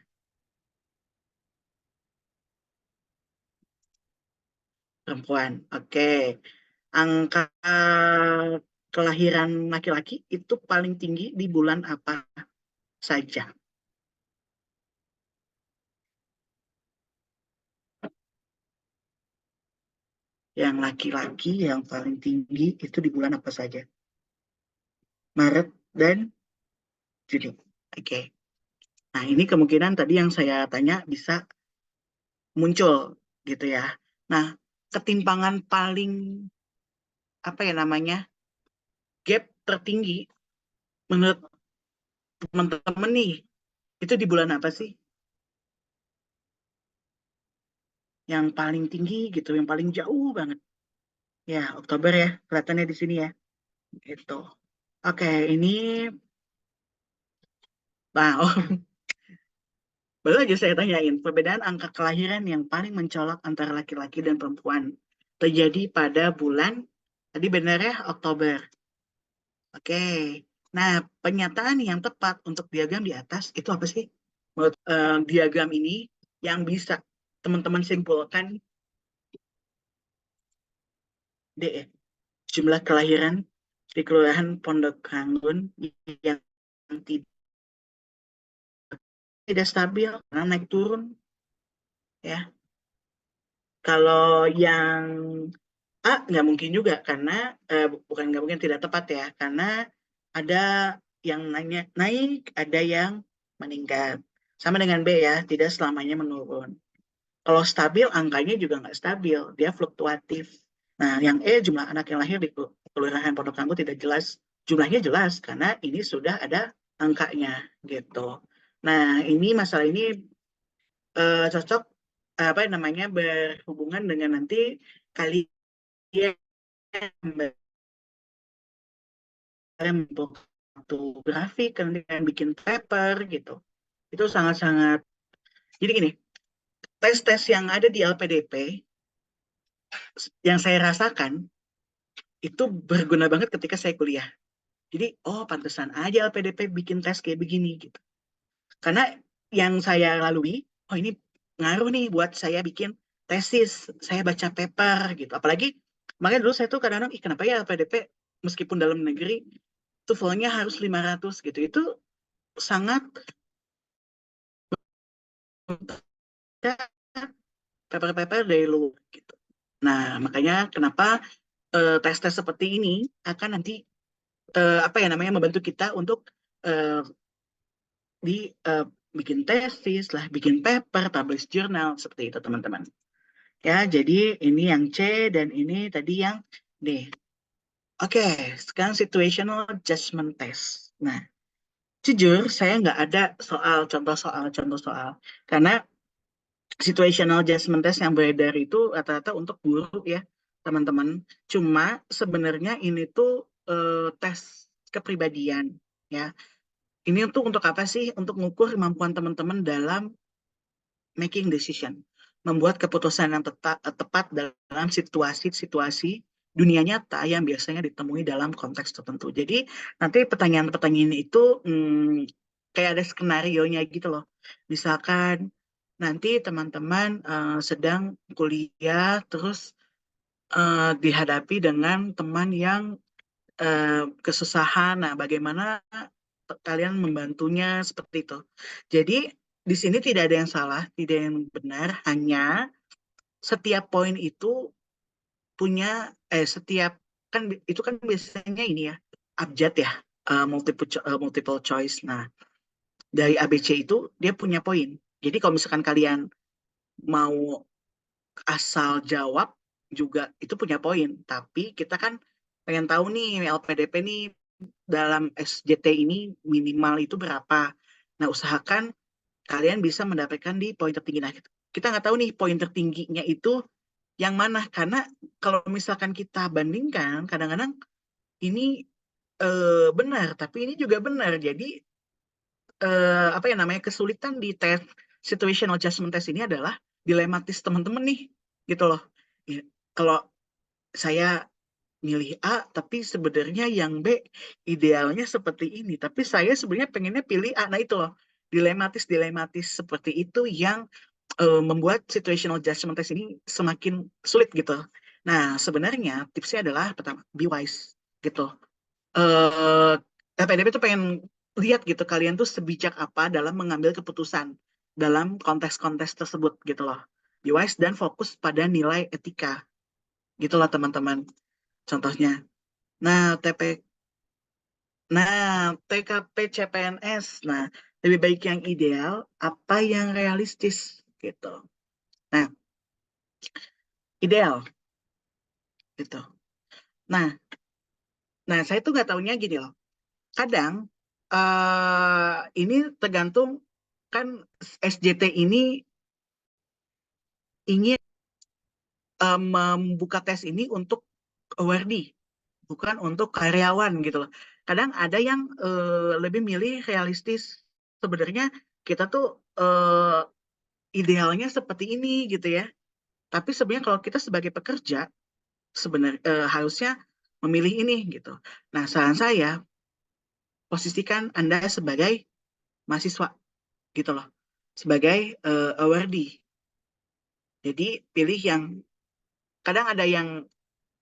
Perempuan. Oke. Angka kelahiran laki-laki itu paling tinggi di bulan apa saja? Yang laki-laki yang paling tinggi itu di bulan apa saja? Maret dan Juni. Oke. Nah, ini kemungkinan tadi yang saya tanya bisa muncul gitu ya. Nah, ketimpangan paling apa ya namanya? Gap tertinggi menurut teman-teman nih, itu di bulan apa sih? Yang paling tinggi gitu, yang paling jauh banget. Ya, Oktober ya, kelihatannya di sini ya. Gitu. Oke, ini wow. Baru aja saya tanyain, perbedaan angka kelahiran yang paling mencolok antara laki-laki dan perempuan terjadi pada bulan, tadi benar ya, Oktober. Oke, nah pernyataan yang tepat untuk diagram di atas itu apa sih? Menurut diagram ini yang bisa teman-teman simpulkan deh, jumlah kelahiran di Kelurahan Pondok Ranggun yang tidak stabil, karena naik turun ya. Kalau yang A nggak mungkin juga karena bukan nggak mungkin tidak tepat ya karena ada yang naik, ada yang meningkat. Sama dengan B ya, tidak selamanya menurun. Kalau stabil, angkanya juga nggak stabil, dia fluktuatif. Nah, yang E jumlah anak yang lahir di Kelurahan Pondok Ranggo tidak jelas. Jumlahnya jelas karena ini sudah ada angkanya gitu. Nah, ini masalah ini cocok apa namanya berhubungan dengan nanti kalian membentuk satu grafik, kemudian bikin paper gitu. Itu sangat-sangat Jadi gini, tes-tes yang ada di LPDP yang saya rasakan itu berguna banget ketika saya kuliah. Jadi, oh pantesan aja LPDP bikin tes kayak begini gitu. Karena yang saya lalui, oh ini ngaruh nih buat saya bikin tesis, saya baca paper gitu. Apalagi, makanya dulu saya tuh kadang-kadang, ih kenapa ya LPDP meskipun dalam negeri, TOEFL-nya harus 500 gitu. Itu sangat paper-paper dari luar gitu. Nah, makanya kenapa tes-tes seperti ini akan nanti apa ya namanya membantu kita untuk eh, di bikin tesis lah, bikin paper, publish jurnal seperti itu teman-teman. Ya, jadi ini yang C dan ini tadi yang D. Oke, sekarang situational judgment test. Nah, jujur saya nggak ada contoh soal. Karena situational judgment test yang beredar itu rata-rata untuk guru ya, teman-teman. Cuma sebenarnya ini tuh tes kepribadian ya. Ini untuk apa sih? Untuk mengukur kemampuan teman-teman dalam making decision, membuat keputusan yang tepat dalam situasi-situasi dunia nyata yang biasanya ditemui dalam konteks tertentu. Jadi nanti pertanyaan-pertanyaan itu kayak ada skenario-nya gitu loh. Misalkan nanti teman-teman sedang kuliah terus dihadapi dengan teman yang kesusahan. Nah, bagaimana kalian membantunya seperti itu. Jadi di sini tidak ada yang salah, tidak ada yang benar, hanya setiap poin itu punya setiap kan itu kan biasanya ini ya abjad ya multiple choice. Nah, dari ABC itu dia punya poin. Jadi kalau misalkan kalian mau asal jawab juga itu punya poin, tapi kita kan pengen tahu nih LPDP nih dalam SJT ini minimal itu berapa. Nah, usahakan kalian bisa mendapatkan di poin tertinggi. Nah, kita nggak tahu nih poin tertingginya itu yang mana. Karena kalau misalkan kita bandingkan, kadang-kadang ini benar, tapi ini juga benar. Jadi, apa yang namanya kesulitan di tes situational adjustment test ini adalah dilematis teman-teman nih, gitu loh. Ya, kalau saya milih A, tapi sebenarnya yang B idealnya seperti ini. Tapi saya sebenarnya pengennya pilih A. Nah itu loh, dilematis seperti itu yang membuat situational judgment test ini semakin sulit gitu. Nah sebenarnya tipsnya adalah pertama, be wise gitu. LPDP tuh pengen lihat gitu kalian tuh sebijak apa dalam mengambil keputusan dalam konteks-konteks tersebut gitu loh. Be wise dan fokus pada nilai etika gitu loh teman-teman. Contohnya. Nah, TKP CPNS. Nah, lebih baik yang ideal, apa yang realistis gitu. Nah, ideal gitu. Nah, saya tuh nggak taunya gini loh. Kadang ini tergantung kan SJT ini ingin membuka tes ini untuk awardee, bukan untuk karyawan gitu loh. Kadang ada yang lebih milih realistis. Sebenarnya kita tuh idealnya seperti ini gitu ya. Tapi sebenarnya kalau kita sebagai pekerja sebenarnya harusnya memilih ini gitu. Nah, saran saya posisikan Anda sebagai mahasiswa gitu loh. Sebagai awardee. Jadi pilih yang kadang ada yang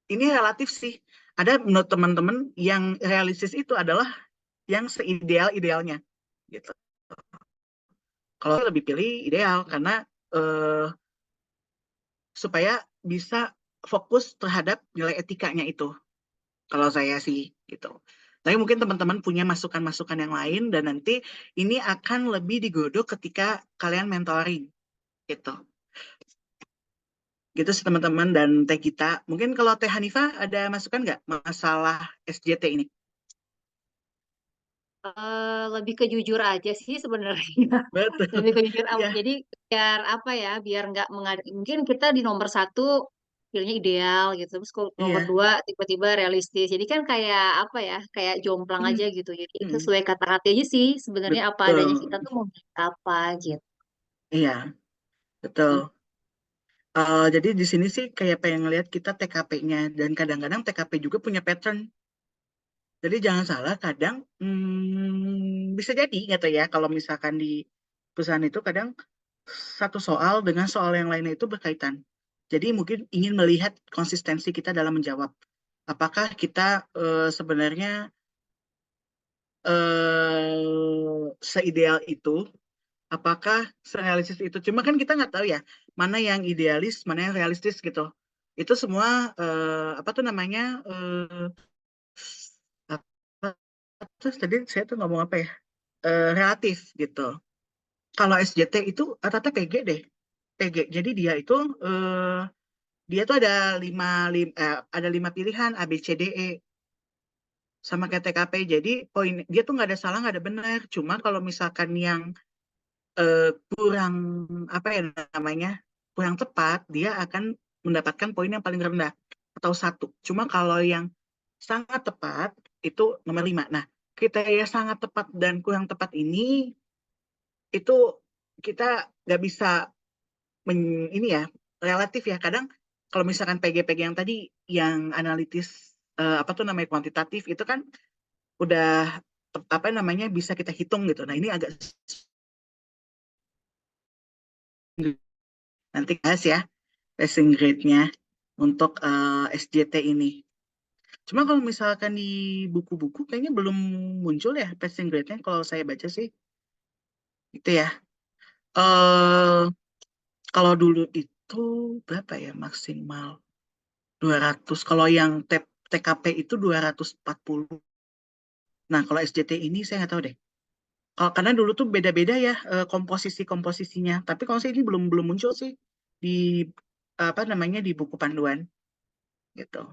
ini relatif sih. Ada menurut teman-teman yang realistis itu adalah yang seideal-idealnya gitu. Kalau lebih pilih ideal karena eh, supaya bisa fokus terhadap nilai etikanya itu. Kalau saya sih gitu. Tapi mungkin teman-teman punya masukan-masukan yang lain dan nanti ini akan lebih digodok ketika kalian mentoring gitu. Gitu sih teman-teman dan Teh Gita. Mungkin kalau Teh Hanifah ada masukan nggak masalah SJT ini? Lebih ke jujur aja sih sebenarnya. Betul. Lebih ke jujur. Ya, Jadi biar apa ya? Biar nggak mungkin kita di nomor satu pilihnya ideal gitu. Terus kalau nomor iya. dua tiba-tiba realistis. Jadi kan kayak apa ya? Kayak jomplang Hmm, aja gitu. Jadi hmm, sesuai kata hati aja sih. Sebenarnya apa adanya kita betul. tuh mau bikin apa gitu. Iya, betul. Jadi di sini sih kayak pengen ngeliat kita TKP-nya, dan kadang-kadang TKP juga punya pattern. Jadi jangan salah, kadang bisa jadi gitu ya, kalau misalkan di perusahaan itu kadang satu soal dengan soal yang lainnya itu berkaitan. Jadi mungkin ingin melihat konsistensi kita dalam menjawab. Apakah kita sebenarnya seideal itu, apakah serealistis itu. Cuma kan kita nggak tahu ya, mana yang idealis, mana yang realistis gitu. Itu semua apa tuh namanya, apa terus tadi saya tuh ngomong apa ya, relatif gitu. Kalau SJT itu rata-rata PG deh, PG. Jadi dia tuh ada ada 5 pilihan A B C D E, sama kayak TKP. Jadi poin dia tuh nggak ada salah, nggak ada benar. Cuma kalau misalkan yang kurang apa ya namanya, kurang tepat, dia akan mendapatkan poin yang paling rendah atau 1. Cuma kalau yang sangat tepat itu nomor 5. Nah, kriteria sangat tepat dan kurang tepat ini itu kita nggak bisa ini ya, relatif ya. Kadang kalau misalkan PG-PG yang tadi, yang analitis apa tuh namanya, kuantitatif itu kan udah apa namanya, bisa kita hitung gitu. Nah, ini agak nanti bahas ya passing grade-nya untuk SJT ini. Cuma kalau misalkan di buku-buku kayaknya belum muncul ya passing grade-nya, kalau saya baca sih itu ya. eh Kalau dulu itu berapa ya maksimal 200. Kalau yang TKP itu 240. Nah, kalau SJT ini saya nggak tahu deh. Kalau karena dulu tuh beda-beda ya komposisinya. Tapi kalau saya ini belum belum muncul sih di apa namanya, di buku panduan gitu.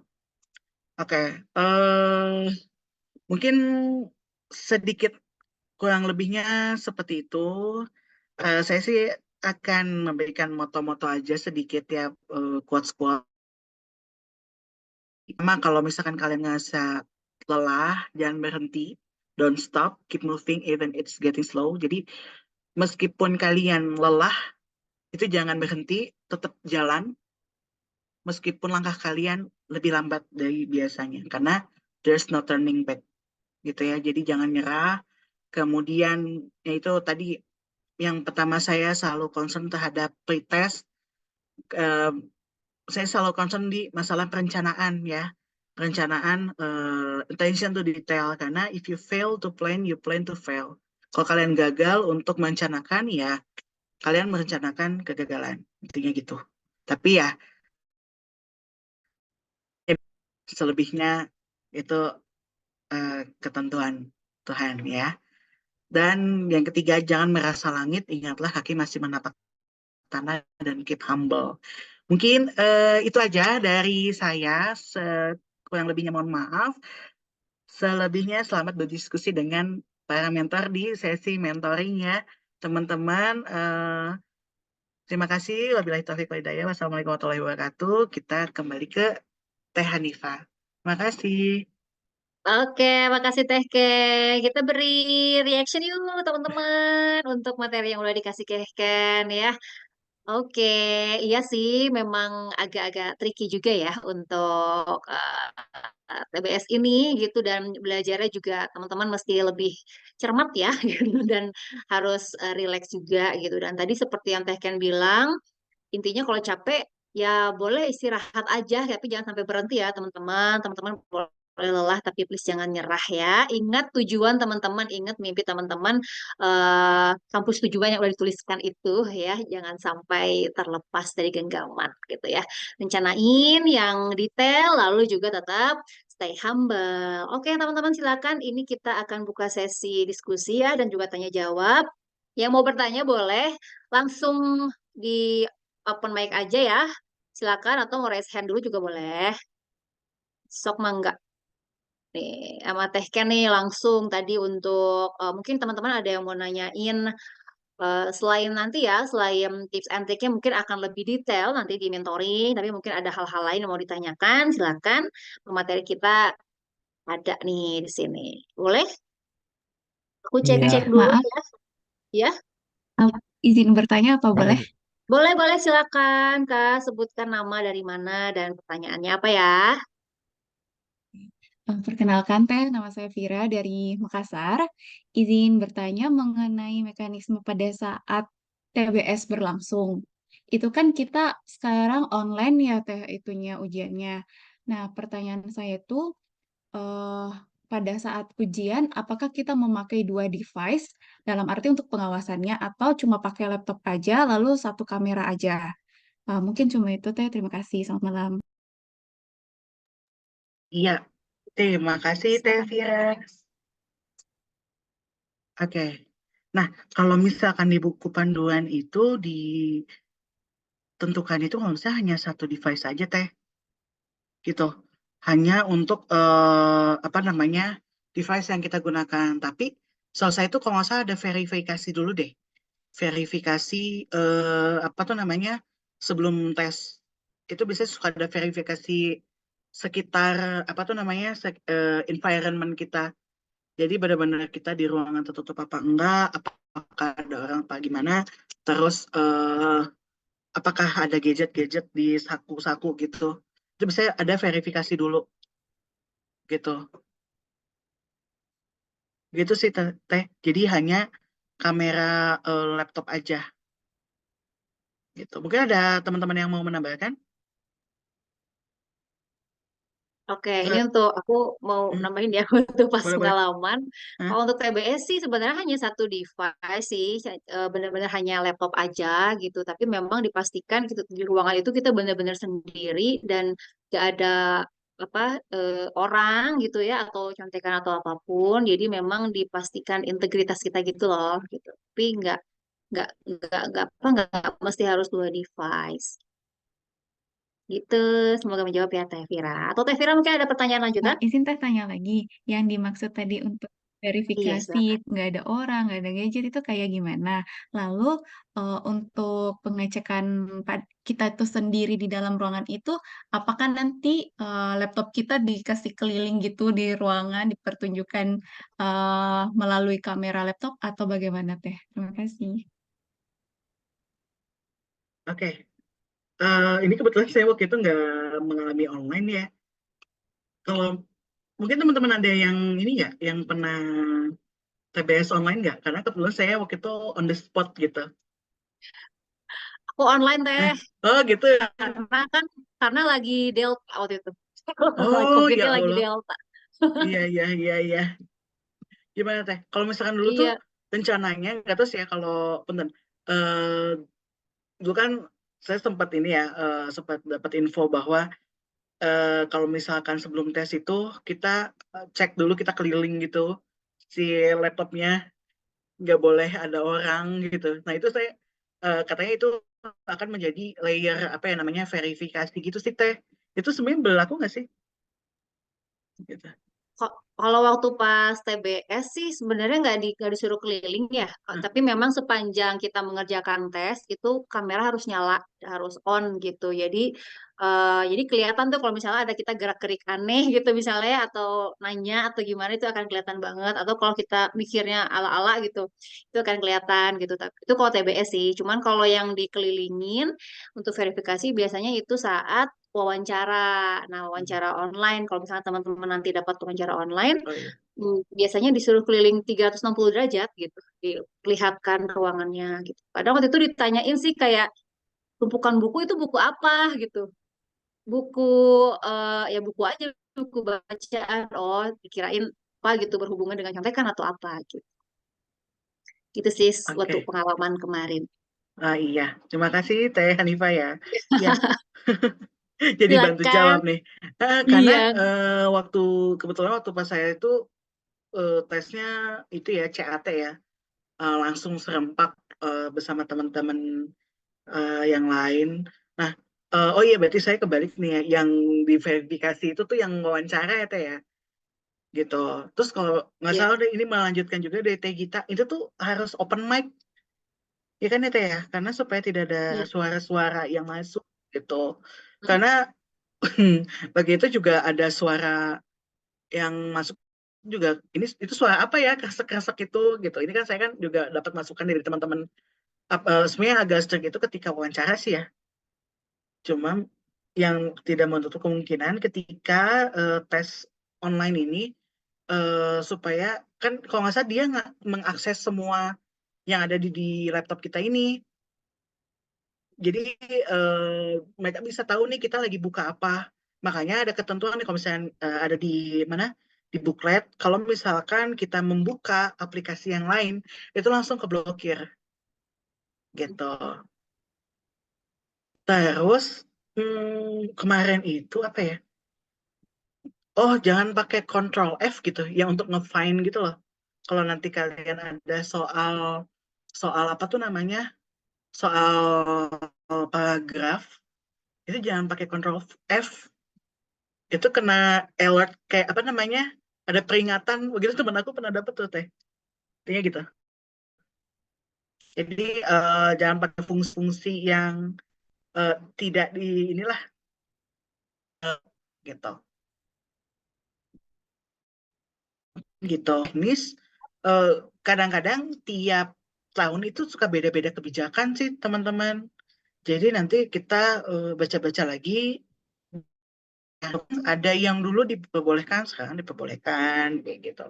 Oke, mungkin sedikit kurang lebihnya seperti itu. Saya sih akan memberikan moto-moto aja sedikit ya, quotes-quotes. Pertama, kalau misalkan kalian ngerasa lelah, jangan berhenti. Don't stop, keep moving even it's getting slow. Jadi meskipun kalian lelah, itu jangan berhenti, tetap jalan. Meskipun langkah kalian lebih lambat dari biasanya. Karena there's no turning back gitu ya. Jadi jangan nyerah. Kemudian ya itu tadi, yang pertama saya selalu concern terhadap pretest. Eh, saya selalu concern di masalah perencanaan ya. Perencanaan, attention to detail. Karena if you fail to plan, you plan to fail. Kalau kalian gagal untuk merencanakan, ya kalian merencanakan kegagalan. Intinya gitu. Tapi ya, selebihnya itu ketentuan Tuhan ya. Dan yang ketiga, jangan merasa langit, ingatlah kaki masih menapak tanah, dan keep humble. Mungkin itu aja dari saya. Kurang lebihnya mohon maaf. Selebihnya selamat berdiskusi dengan para mentor di sesi mentoring ya, teman-teman. Terima kasih. Wabillahi taufiq wal hidayah. Wassalamualaikum warahmatullahi wabarakatuh. Kita kembali ke Teh Hanifa. Terima kasih. Oke, makasih Teh Ke. Kita beri reaction yuk teman-teman untuk materi yang udah dikasih Ken ya. Oke, iya sih memang agak-agak tricky juga ya untuk TBS ini gitu, dan belajarnya juga teman-teman mesti lebih cermat ya gitu, dan harus rileks juga gitu. Dan tadi seperti yang Teh Ken bilang, intinya kalau capek ya boleh istirahat aja, tapi jangan sampai berhenti ya teman-teman. Teman-teman boleh lelah, tapi please jangan nyerah ya. Ingat tujuan teman-teman, ingat mimpi teman-teman, kampus tujuan yang udah dituliskan itu ya. Jangan sampai terlepas dari genggaman gitu ya. Rencanain yang detail, lalu juga tetap stay humble. Oke teman-teman, silakan. Ini kita akan buka sesi diskusi ya, dan juga tanya jawab. Yang mau bertanya boleh langsung di open mic aja ya. Silakan, atau mau raise hand dulu juga boleh. Sok mangga. Nih, sama Teh Ken nih langsung tadi untuk mungkin teman-teman ada yang mau nanyain, selain nanti ya, selain tips and trick-nya mungkin akan lebih detail nanti di mentoring, tapi mungkin ada hal-hal lain yang mau ditanyakan, silakan. Materi kita ada nih di sini. Boleh? Aku Iya, cek-cek dulu maaf, ya. Ya. izin bertanya apa boleh? Boleh, boleh silakan Kak, sebutkan nama dari mana dan pertanyaannya apa ya? Perkenalkan Teh, nama saya Vira dari Makassar. Izin bertanya mengenai mekanisme pada saat TBS berlangsung. Itu kan kita sekarang online ya Teh itunya ujiannya. Nah, pertanyaan saya tuh eh, pada saat ujian, apakah kita memakai dua device dalam arti untuk pengawasannya atau cuma pakai laptop aja lalu satu kamera aja? Mungkin cuma itu Teh. Terima kasih. Selamat malam. Iya, terima kasih Teh Vira. Oke. Nah, kalau misalkan di buku panduan itu ditentukan itu kalau misalnya hanya satu device aja Teh, gitu. Hanya untuk apa namanya device yang kita gunakan. Tapi selesai itu kalau nggak salah ada verifikasi dulu deh. Verifikasi apa tuh namanya sebelum tes. Itu biasanya suka ada verifikasi sekitar apa tuh namanya environment kita. Jadi benar-benar kita di ruangan tertutup apa enggak, apakah ada orang apa gimana, terus apakah ada gadget-gadget di saku-saku gitu. Itu bisa ada verifikasi dulu gitu. Gitu sih Teh. Jadi hanya kamera laptop aja gitu. Mungkin ada teman-teman yang mau menambahkan? Oke, ini Eh, untuk aku mau hmm, nambahin ya untuk pas boleh boleh. pengalaman. Hah? Kalau untuk TBS sih sebenarnya hanya satu device sih, benar-benar hanya laptop aja gitu. Tapi memang dipastikan gitu di ruangan itu kita benar-benar sendiri dan gak ada apa orang gitu ya atau contekan atau apapun. Jadi memang dipastikan integritas kita gitu loh gitu. Tapi nggak mesti harus dua device. Gitu, semoga menjawab ya Teh Vira. Atau Teh Vira mungkin ada pertanyaan lanjutan? Izin Teh tanya lagi, yang dimaksud tadi untuk Iya, verifikasi silakan. nggak ada orang, nggak ada gadget itu kayak gimana? Lalu untuk pengecekan kita itu sendiri di dalam ruangan itu, apakah nanti laptop kita dikasih keliling gitu di ruangan, dipertunjukkan melalui kamera laptop atau bagaimana Teh? Terima kasih. Oke. Ini kebetulan saya waktu itu nggak mengalami online ya. Kalau mungkin teman-teman ada yang ini nggak, yang pernah TBS online nggak? Karena kebetulan saya waktu itu on the spot gitu. Aku online Teh, Oh gitu ya. karena lagi Delta waktu itu. Oh ya COVID-nya lagi Allah. Delta. Iya iya iya iya. Gimana Teh? Kalau misalkan dulu tuh Iya, rencananya nggak tahu sih ya kalau punten. Eh dulu kan saya sempat ini ya sempat dapat info bahwa kalau misalkan sebelum tes itu kita cek dulu kita keliling gitu si laptopnya nggak boleh ada orang gitu. Nah itu saya katanya itu akan menjadi layer apa ya namanya verifikasi gitu sih Teh. Itu sebenarnya berlaku nggak sih? Gitu. Kalau waktu pas TBS sih sebenarnya nggak disuruh keliling ya, Nah, tapi memang sepanjang kita mengerjakan tes itu kamera harus nyala, harus on gitu. Jadi kelihatan tuh kalau misalnya ada kita gerak-gerik aneh gitu misalnya atau nanya atau gimana itu akan kelihatan banget. Atau kalau kita mikirnya ala-ala gitu, itu akan kelihatan gitu. Tapi itu kalau TBS sih. Cuman kalau yang dikelilingin untuk verifikasi biasanya itu saat wawancara. Nah, wawancara online, kalau misalnya teman-teman nanti dapat wawancara online, oh iya. biasanya disuruh keliling 360 derajat gitu, dilihatkan ruangannya gitu. Kadang waktu itu ditanyain sih kayak tumpukan buku itu buku apa gitu. Buku ya buku aja, buku bacaan. Oh, dikirain apa gitu berhubungan dengan contekan atau apa gitu. Gitu sih waktu Oke. pengalaman kemarin. Ah iya. Terima kasih Teh Hanifah ya. Ya. Jadi bantu Silakan. jawab nih. Karena Iya. waktu kebetulan waktu pas saya itu tesnya itu ya CAT ya. Langsung serempak bersama teman-teman yang lain. Nah, oh iya berarti saya kebalik nih ya, yang diverifikasi itu tuh yang wawancara ya Teh ya, gitu. Terus kalau nggak Iya. salah deh ini melanjutkan juga dari Teh Gita, itu tuh harus open mic, ya kan ya Teh ya, karena supaya tidak ada Iya. suara-suara yang masuk gitu. Karena begitu juga ada suara yang masuk juga, ini itu suara apa ya, kresek-kresek itu gitu. Ini kan saya kan juga dapat masukan dari teman-teman Sebenarnya agak strict itu ketika wawancara sih ya. Cuma yang tidak menutup kemungkinan ketika tes online ini supaya kan kalau nggak salah dia nggak mengakses semua yang ada di laptop kita ini. Jadi mereka bisa tahu nih kita lagi buka apa. Makanya ada ketentuan nih kalau misalnya ada di mana di booklet, kalau misalkan kita membuka aplikasi yang lain itu langsung keblokir gitu. Terus kemarin itu apa ya? Oh, jangan pakai Control F gitu, yang untuk nge-find gitu loh. Kalau nanti kalian ada soal soal apa tuh namanya? Soal paragraf, itu jangan pakai Control F. Itu kena alert kayak apa namanya? Ada peringatan. Begitu temen aku pernah dapet tuh teh. Intinya gitu. Jadi jangan pakai fungsi-fungsi yang tidak di inilah gitu. Gitu. Nis eh, kadang-kadang tiap tahun itu suka beda-beda kebijakan sih teman-teman. Jadi nanti kita baca-baca lagi. Ada yang dulu diperbolehkan, sekarang diperbolehkan kayak gitu.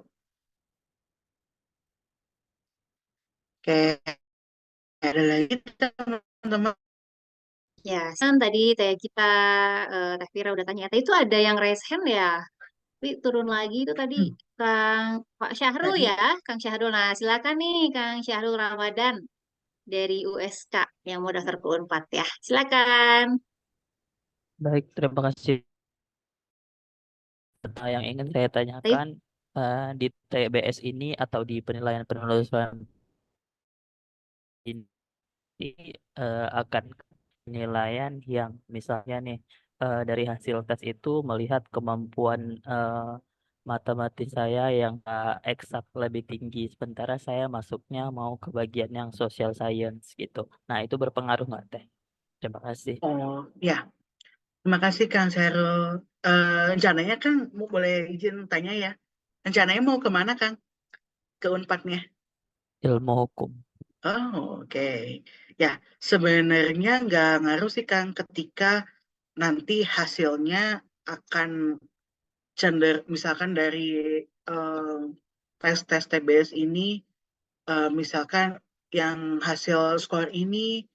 Kayak ada lagi teman-teman. Ya, kan tadi kita Teh Vira udah tanya, tadi itu ada yang raise hand ya. Tapi turun lagi itu tadi Kang Pak Syahrul Tadi ya, Kang Syahrul. Nah, silakan nih Kang Syahrul Ramadan dari USK yang mau daftar ke Unpad ya. Silakan. Baik, terima kasih. Yang ingin saya Tadi tanyakan di TBS ini atau di penilaian penelusuran ini akan penilaian yang misalnya nih dari hasil tes itu melihat kemampuan matematis saya yang eksak lebih tinggi, sementara saya masuknya mau ke bagian yang social science gitu. Nah, itu berpengaruh nggak, Teh? Terima kasih. oh ya, terima kasih Kang Sherul. Rencananya kan boleh izin tanya ya. Rencananya mau kemana Kang? Ke Unpadnya? Ilmu hukum. Oh, oke. Ya, sebenarnya nggak ngaruh sih Kang ketika nanti hasilnya akan misalkan dari eh, tes-tes TBS ini, misalkan yang hasil skor ini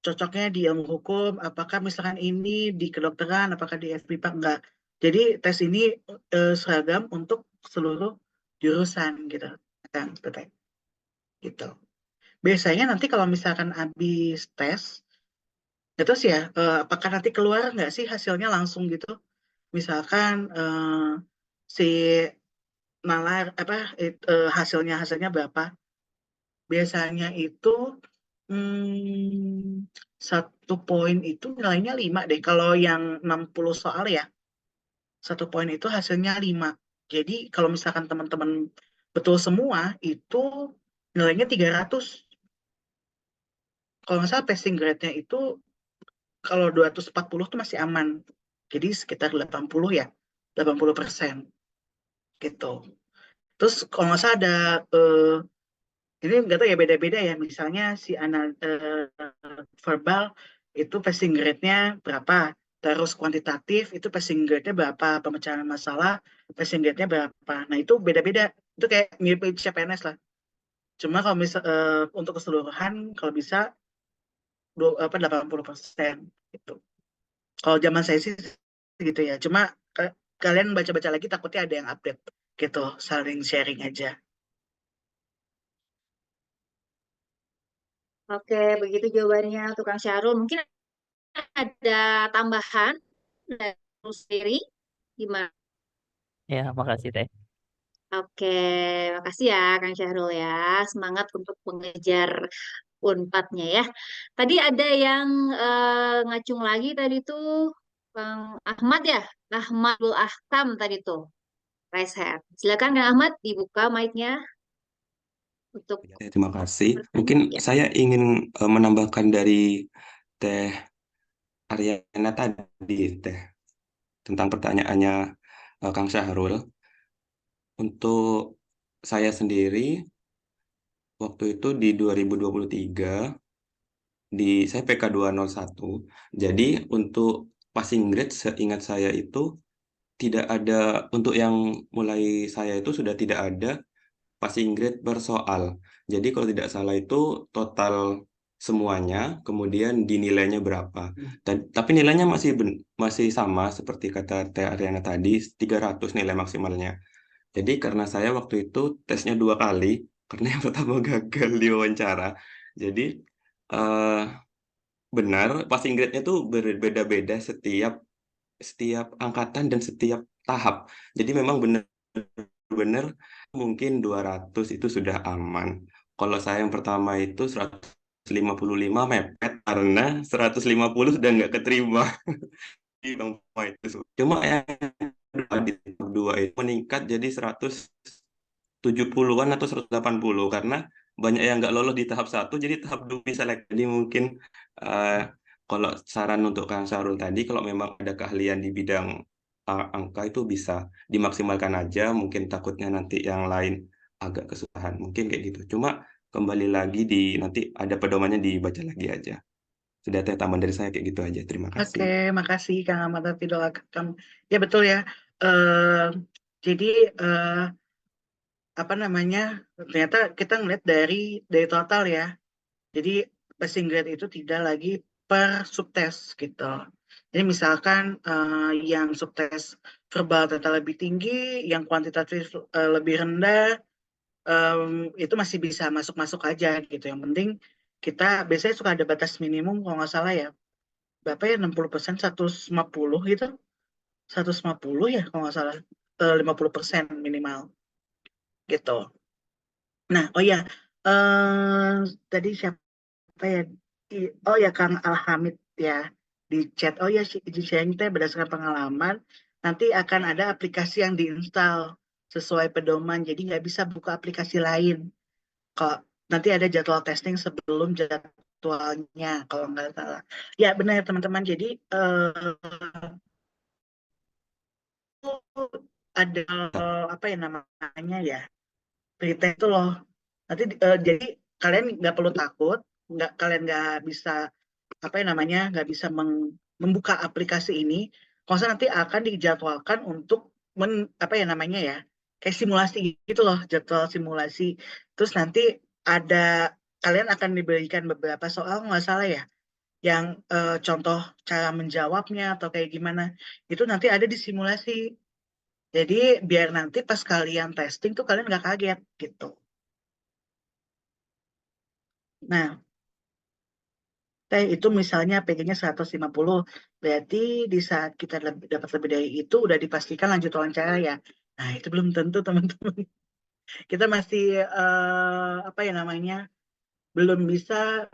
cocoknya di ilmu hukum, apakah misalkan ini di kedokteran, apakah di FPIPA, enggak. Jadi tes ini seragam untuk seluruh jurusan gitu. Kan, gitu. Biasanya nanti kalau misalkan habis tes, itu sih ya, apakah nanti keluar nggak sih hasilnya langsung gitu? Misalkan si nalar apa hasilnya berapa? Biasanya itu satu poin itu nilainya 5 deh. Kalau yang 60 soal ya, satu poin itu hasilnya 5. Jadi kalau misalkan teman-teman betul semua, itu nilainya 300. Kalau nggak salah passing grade-nya itu kalau 240 tuh masih aman. Jadi sekitar 80 ya, 80% gitu. Terus kalau nggak salah ada ini nggak tahu ya beda-beda ya. Misalnya si verbal itu passing grade-nya berapa, terus kuantitatif itu passing grade-nya berapa, pemecahan masalah passing grade-nya berapa. Nah itu beda-beda. Itu kayak mirip CPNS lah. Cuma kalau misal untuk keseluruhan kalau bisa 80% gitu. Kalau zaman saya sih gitu ya. Cuma kalian baca-baca lagi takutnya ada yang update gitu, saling sharing aja. oke, begitu jawabannya tukang Syahrul. Mungkin ada tambahan dari Syahrul sendiri gimana? Ya, makasih, Teh. Oke, makasih ya Kang Syahrul ya. Semangat untuk mengejar Unpadnya ya. Tadi ada yang ngacung lagi tadi tuh Bang Ahmad ya. Ahmadul Ahkam tadi tuh. Raise hand. Silakan Kang Ahmad dibuka mic-nya untuk Ya, terima kasih. bertanya. Mungkin Ya. saya ingin menambahkan dari Teh Aryana tadi, Teh, tentang pertanyaannya Kang Syahrul. Untuk saya sendiri, waktu itu di 2023 saya PK 201. Jadi untuk passing grade seingat saya itu tidak ada, untuk yang mulai saya itu sudah tidak ada passing grade per soal. Jadi kalau tidak salah itu total semuanya, kemudian dinilainya berapa. Tapi nilainya masih sama seperti kata Teh Ariana tadi, 300 nilai maksimalnya. Jadi karena saya waktu itu tesnya 2 kali, karena yang pertama gagal di wawancara. Jadi eh, benar passing grade-nya tuh berbeda-beda setiap angkatan dan setiap tahap. Jadi memang benar mungkin 200 itu sudah aman. Kalau saya yang pertama itu 155 mepet karena 150 sudah nggak keterima di Bang itu. Cuma yang di tahap 2 itu meningkat jadi 170-an atau 180 karena banyak yang nggak lolos di tahap 1 jadi tahap 2 selek. Jadi mungkin eh, kalau saran untuk Kang Sarul tadi kalau memang ada keahlian di bidang angka itu bisa dimaksimalkan aja, mungkin takutnya nanti yang lain agak kesusahan, mungkin kayak gitu. Cuma kembali lagi nanti ada pedomannya dibaca lagi aja. Sudah Teh, tambahan dari saya kayak gitu aja. Terima Oke, kasih. makasih Kang Ahmad Hafidul Akam. Ya betul ya. Eh, jadi apa namanya? Ternyata kita ngeliat dari total ya. Jadi passing grade itu tidak lagi per subtes gitu. Jadi misalkan yang subtes verbal ternyata lebih tinggi, yang kuantitatif lebih rendah, itu masih bisa masuk-masuk aja gitu. Yang penting kita biasanya suka ada batas minimum kalau nggak salah ya. Berapa ya 60% 150 gitu. 150 ya kalau nggak salah. 50% minimal gitu. Nah, oh ya, tadi siapa ya? Oh ya, Kang Alhamid ya di chat. Oh ya, di sharing teh berdasarkan pengalaman, nanti akan ada aplikasi yang diinstal sesuai pedoman. Jadi nggak bisa buka aplikasi lain. Kalau nanti ada jadwal testing sebelum jadwalnya, kalau nggak salah. Ya benar teman-teman. Jadi ada apa ya namanya ya? Pretest itu loh. Nanti jadi kalian nggak perlu takut, kalian nggak bisa apa ya namanya nggak bisa membuka aplikasi ini. Kalau nanti akan dijadwalkan untuk apa ya namanya ya kayak simulasi gitu loh, jadwal simulasi. Terus nanti ada kalian akan diberikan beberapa soal nggak salah ya, yang contoh cara menjawabnya atau kayak gimana itu nanti ada di simulasi. Jadi biar nanti pas kalian testing tuh kalian nggak kaget gitu. Nah, itu misalnya PG-nya 150, berarti di saat kita dapat lebih dari itu udah dipastikan lanjut wawancara ya. Nah, itu belum tentu teman-teman. Kita masih apa ya namanya? Belum bisa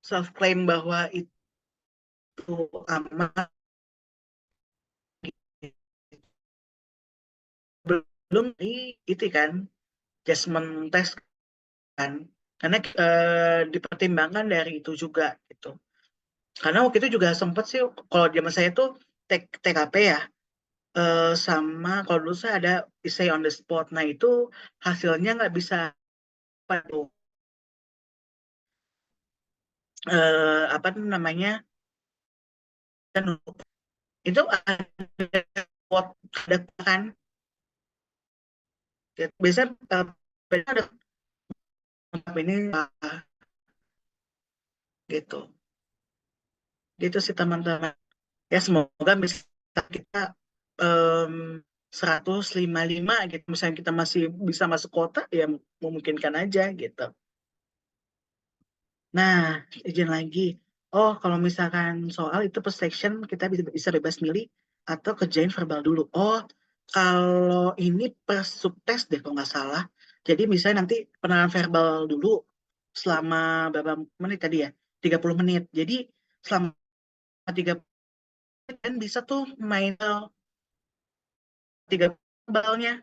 self claim bahwa itu aman, belum di itu kan adjustment test kan. Karena dipertimbangkan dari itu juga gitu. Karena waktu itu juga sempat sih kalau zaman saya tuh TKP ya, sama kalau dulu saya ada essay on the spot. Nah itu hasilnya nggak bisa apa tuh apa tuh namanya dan itu ada quote ada kan biasanya ada ini gitu sih teman-teman ya, semoga bisa kita em, 155 gitu misalnya kita masih bisa masuk kota ya memungkinkan aja gitu. Nah, izin lagi. Oh, kalau misalkan soal itu per section kita bisa bebas milih atau kerjain verbal dulu. Oh, kalau ini per subtest deh kalau nggak salah. Jadi misalnya nanti penerapan verbal dulu selama berapa menit tadi ya? 30 menit. Jadi selama 30 menit kan bisa tuh main 3 verbalnya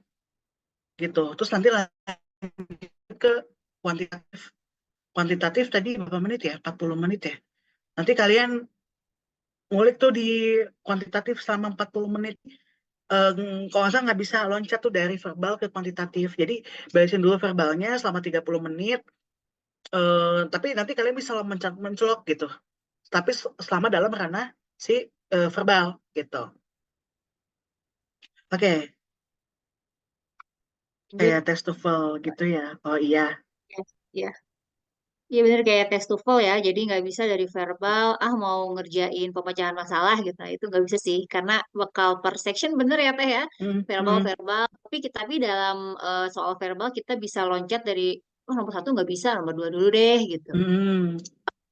gitu. Terus nanti lanjut ke kuantitatif. Kuantitatif tadi berapa menit ya? 40 menit ya. Nanti kalian ngulik tuh di kuantitatif selama 40 menit. kalau nggak salah nggak bisa loncat tuh dari verbal ke kuantitatif. Jadi barisin dulu verbalnya selama 30 menit, tapi nanti kalian bisa mencolok gitu. Tapi selama dalam ranah si verbal gitu. Oke, Lanjut. kayak tes TOEFL gitu ya. Oh iya. Ya. Iya bener kayak tes TOEFL ya, jadi nggak bisa dari verbal, mau ngerjain pemecahan masalah gitu, nah, itu nggak bisa sih, karena bakal per section bener ya Teh ya, Hmm, hmm, verbal, tapi dalam soal verbal kita bisa loncat dari, nomor 1 nggak bisa, nomor 2 dulu deh gitu. hmm,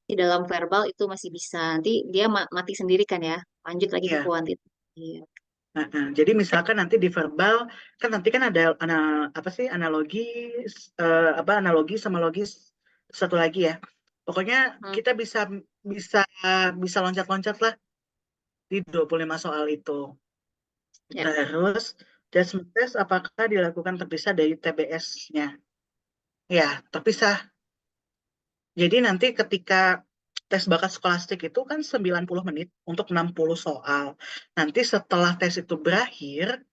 Di dalam verbal itu masih bisa, nanti dia mati sendiri kan ya, lanjut lagi ke ya. kuantitatif. Iya. Jadi misalkan nanti di verbal kan nanti kan ada apa sih analogi analogi sama logis satu lagi ya. Pokoknya Hmm, kita bisa bisa bisa loncat-loncat lah di 25 soal itu. ya. Terus judgment test apakah dilakukan terpisah dari TBS-nya? Ya, terpisah. Jadi nanti ketika tes bakat skolastik itu kan 90 menit untuk 60 soal. Nanti setelah tes itu berakhir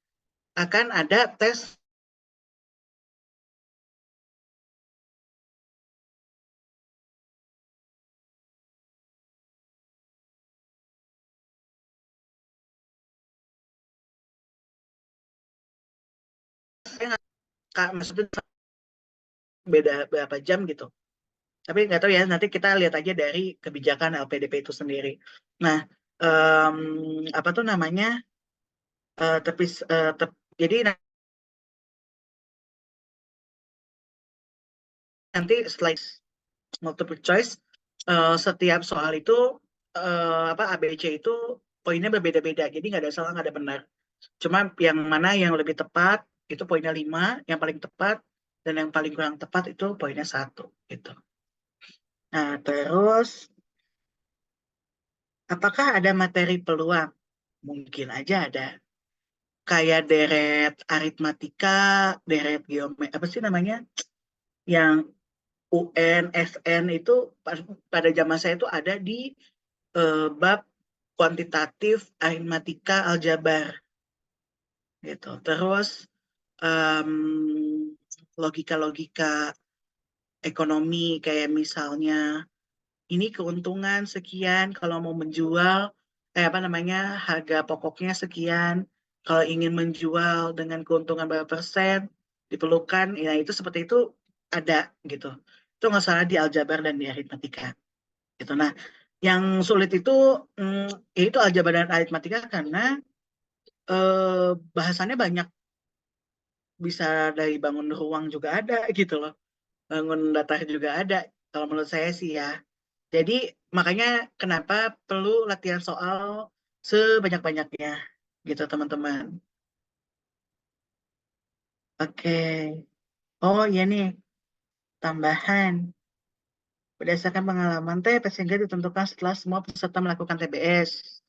akan ada tes maksudnya beda berapa jam gitu. Tapi nggak tahu ya, nanti kita lihat aja dari kebijakan LPDP itu sendiri. Nah, apa tuh namanya? Jadi nanti setelah multiple choice, setiap soal itu ABC itu poinnya berbeda-beda. Jadi nggak ada salah, nggak ada benar. Cuma yang mana yang lebih tepat itu poinnya 5, yang paling tepat dan yang paling kurang tepat itu poinnya 1 gitu. Nah, terus apakah ada materi peluang? Mungkin aja ada. Kayak deret aritmatika, deret geometri, apa sih namanya? Yang UN, SN itu pada zaman saya itu ada di bab kuantitatif, aritmatika, aljabar gitu. Terus em, logika-logika ekonomi kayak misalnya ini keuntungan sekian kalau mau menjual apa namanya harga pokoknya sekian kalau ingin menjual dengan keuntungan berapa persen diperlukan ya itu seperti itu ada gitu itu nggak salah di aljabar dan di aritmatika gitu. Nah yang sulit itu yaitu aljabar dan aritmatika karena bahasannya banyak bisa dari bangun ruang juga ada gitu loh bangun datar juga ada kalau menurut saya sih ya. Jadi makanya kenapa perlu latihan soal sebanyak-banyaknya gitu teman-teman. Oke. Oh iya nih, tambahan. Berdasarkan pengalaman teh, PSNG ditentukan setelah semua peserta melakukan TBS.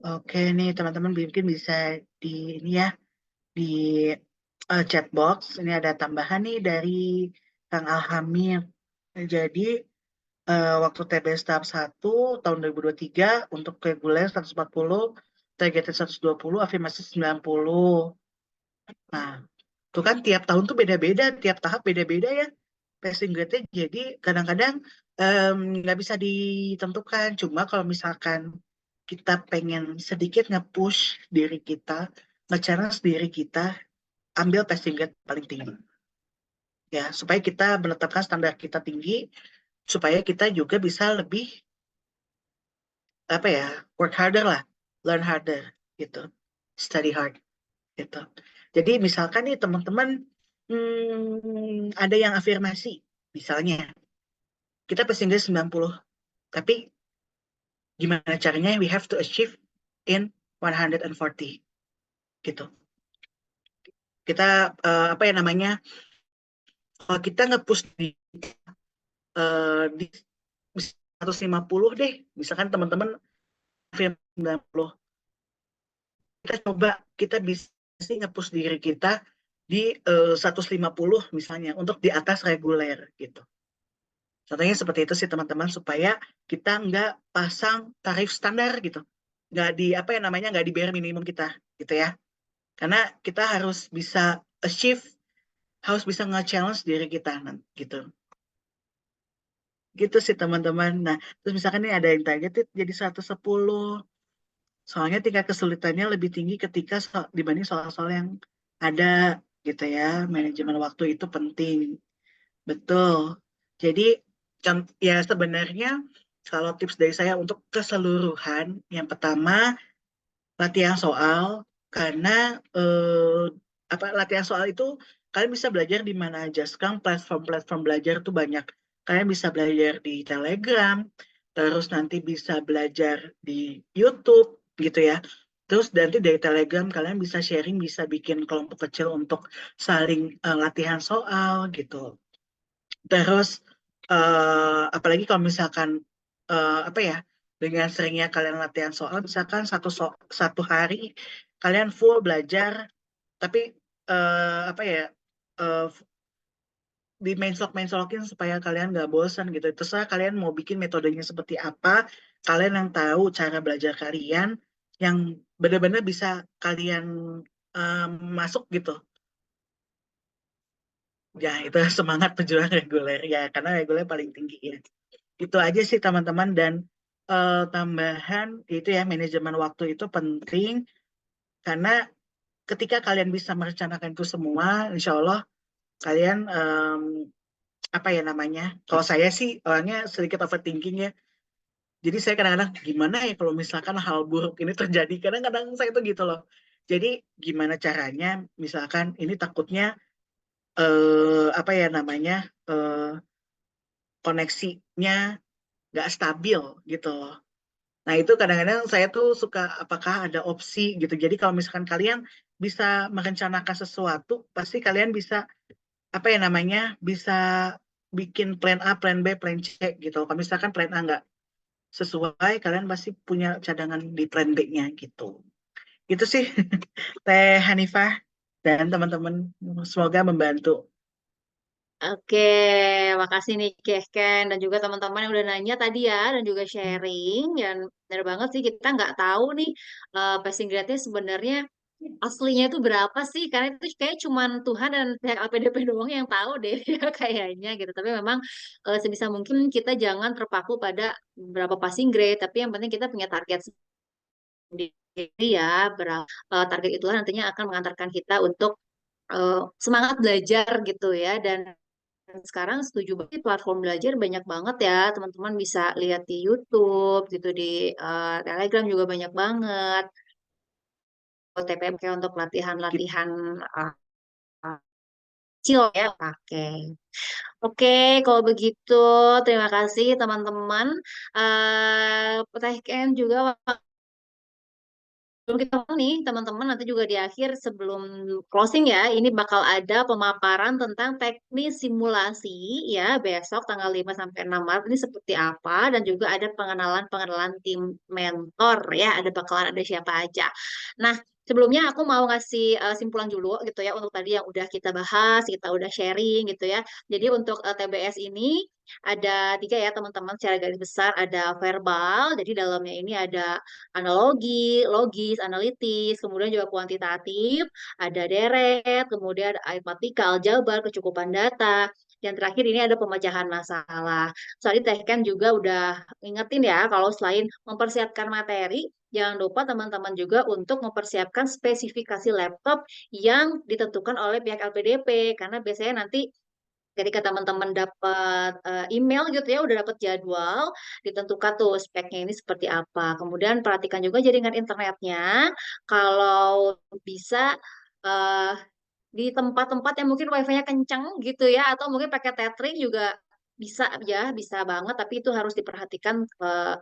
Oke nih teman-teman mungkin bisa di ini ya, di chat box. Ini ada tambahan nih dari Kang Alhamir. Jadi waktu TBS tahap 1 tahun 2023 untuk reguler 140, targeted 120, afirmasi 90. Nah, itu kan tiap tahun tuh beda-beda, tiap tahap beda-beda ya passing grade-nya. Jadi kadang-kadang nggak bisa ditentukan. Cuma kalau misalkan kita pengen sedikit nge-push diri kita, nge-challenge diri kita, ambil passing grade paling tinggi. Ya, supaya kita menetapkan standar kita tinggi, supaya kita juga bisa lebih apa ya work harder lah, learn harder gitu, study hard gitu. Jadi misalkan nih teman-teman ada yang afirmasi, misalnya kita passing grade 90, tapi gimana caranya we have to achieve in 140 gitu. Kita apa ya namanya? Kalau kita nge-push di 150 deh, misalkan teman-teman afirmasi 90. Kita bisa sih nge-push diri kita di 150 misalnya untuk di atas reguler gitu. Contohnya seperti itu sih teman-teman supaya kita nggak pasang tarif standar gitu. Nggak di apa ya namanya nggak di bare minimum kita gitu ya. Karena kita harus bisa achieve, harus bisa nge-challenge diri kita gitu. Gitu sih teman-teman. Nah, terus misalkan nih ada yang targeted jadi 110. Soalnya tingkat kesulitannya lebih tinggi ketika dibanding soal-soal yang ada gitu ya. Manajemen waktu itu penting. Betul. Jadi ya sebenarnya kalau tips dari saya untuk keseluruhan, yang pertama latihan soal, karena latihan soal itu kalian bisa belajar di mana aja. Sekarang platform-platform belajar tuh banyak. Kalian bisa belajar di Telegram, terus nanti bisa belajar di YouTube gitu ya. Terus nanti dari Telegram kalian bisa sharing, bisa bikin kelompok kecil untuk saling latihan soal gitu. Terus apalagi kalau misalkan apa ya, dengan seringnya kalian latihan soal, misalkan satu hari kalian full belajar, tapi apa ya, eh, di mensolok-mensolokin supaya kalian nggak bosan gitu. Terserah kalian mau bikin metodenya seperti apa, kalian yang tahu cara belajar kalian yang benar-benar bisa kalian masuk gitu. Ya, itu semangat pejuang reguler ya, karena reguler paling tinggi ya. Itu aja sih teman-teman, dan tambahan itu ya, manajemen waktu itu penting karena ketika kalian bisa merencanakan itu semua, insya Allah kalian apa ya namanya? Kalau saya sih orangnya sedikit overthinking ya. Jadi saya kadang-kadang gimana ya kalau misalkan hal buruk ini terjadi. Kadang-kadang saya tuh gitu loh. Jadi gimana caranya? Misalkan ini takutnya apa ya namanya? Koneksinya nggak stabil gitu loh. Nah, itu kadang-kadang saya tuh suka, apakah ada opsi gitu. Jadi kalau misalkan kalian bisa merencanakan sesuatu, pasti kalian bisa, apa ya namanya, bisa bikin plan A, plan B, plan C gitu. Kalau misalkan plan A nggak sesuai, kalian pasti punya cadangan di plan B-nya gitu. Itu sih, Teh Hanifah dan teman-teman. Semoga membantu. Oke, makasih nih Kehken dan juga teman-teman yang udah nanya tadi ya dan juga sharing. Dan benar banget sih kita nggak tahu nih passing grade-nya sebenarnya aslinya itu berapa sih? Karena itu kayak cuman Tuhan dan pihak LPDP doang yang tahu deh ya kayaknya gitu. Tapi memang sebisa mungkin kita jangan terpaku pada berapa passing grade, tapi yang penting kita punya target sendiri ya. Target itulah nantinya akan mengantarkan kita untuk semangat belajar gitu ya. Dan sekarang setuju banget platform belajar banyak banget ya. Teman-teman bisa lihat di YouTube gitu, di Telegram juga banyak banget. TPMK untuk latihan-latihan uh, kecil ya pakai. Oke, kalau begitu terima kasih teman-teman. Petahkan juga sebelum kita mulai nih teman-teman, nanti juga di akhir sebelum closing ya, ini bakal ada pemaparan tentang teknis simulasi ya besok tanggal 5 sampai 6 Maret ini seperti apa, dan juga ada pengenalan-pengenalan tim mentor ya, bakalan ada siapa aja. Nah, sebelumnya aku mau ngasih simpulan dulu gitu ya untuk tadi yang udah kita bahas, kita udah sharing gitu ya. Jadi untuk TBS ini ada 3 ya teman-teman, secara garis besar ada verbal, jadi dalamnya ini ada analogi, logis, analitis, kemudian juga kuantitatif, ada deret, kemudian ada aritmatika, aljabar, kecukupan data, yang terakhir ini ada pemecahan masalah. Soalnya Teh kan juga udah ingetin ya, kalau selain mempersiapkan materi, jangan lupa teman-teman juga untuk mempersiapkan spesifikasi laptop yang ditentukan oleh pihak LPDP, karena biasanya nanti ketika teman-teman dapat email gitu ya, udah dapat jadwal, ditentukan tuh speknya ini seperti apa. Kemudian perhatikan juga jaringan internetnya. Kalau bisa eh, di tempat-tempat yang mungkin wifi-nya kenceng gitu ya, atau mungkin pakai tethering juga bisa ya, bisa banget. Tapi itu harus diperhatikan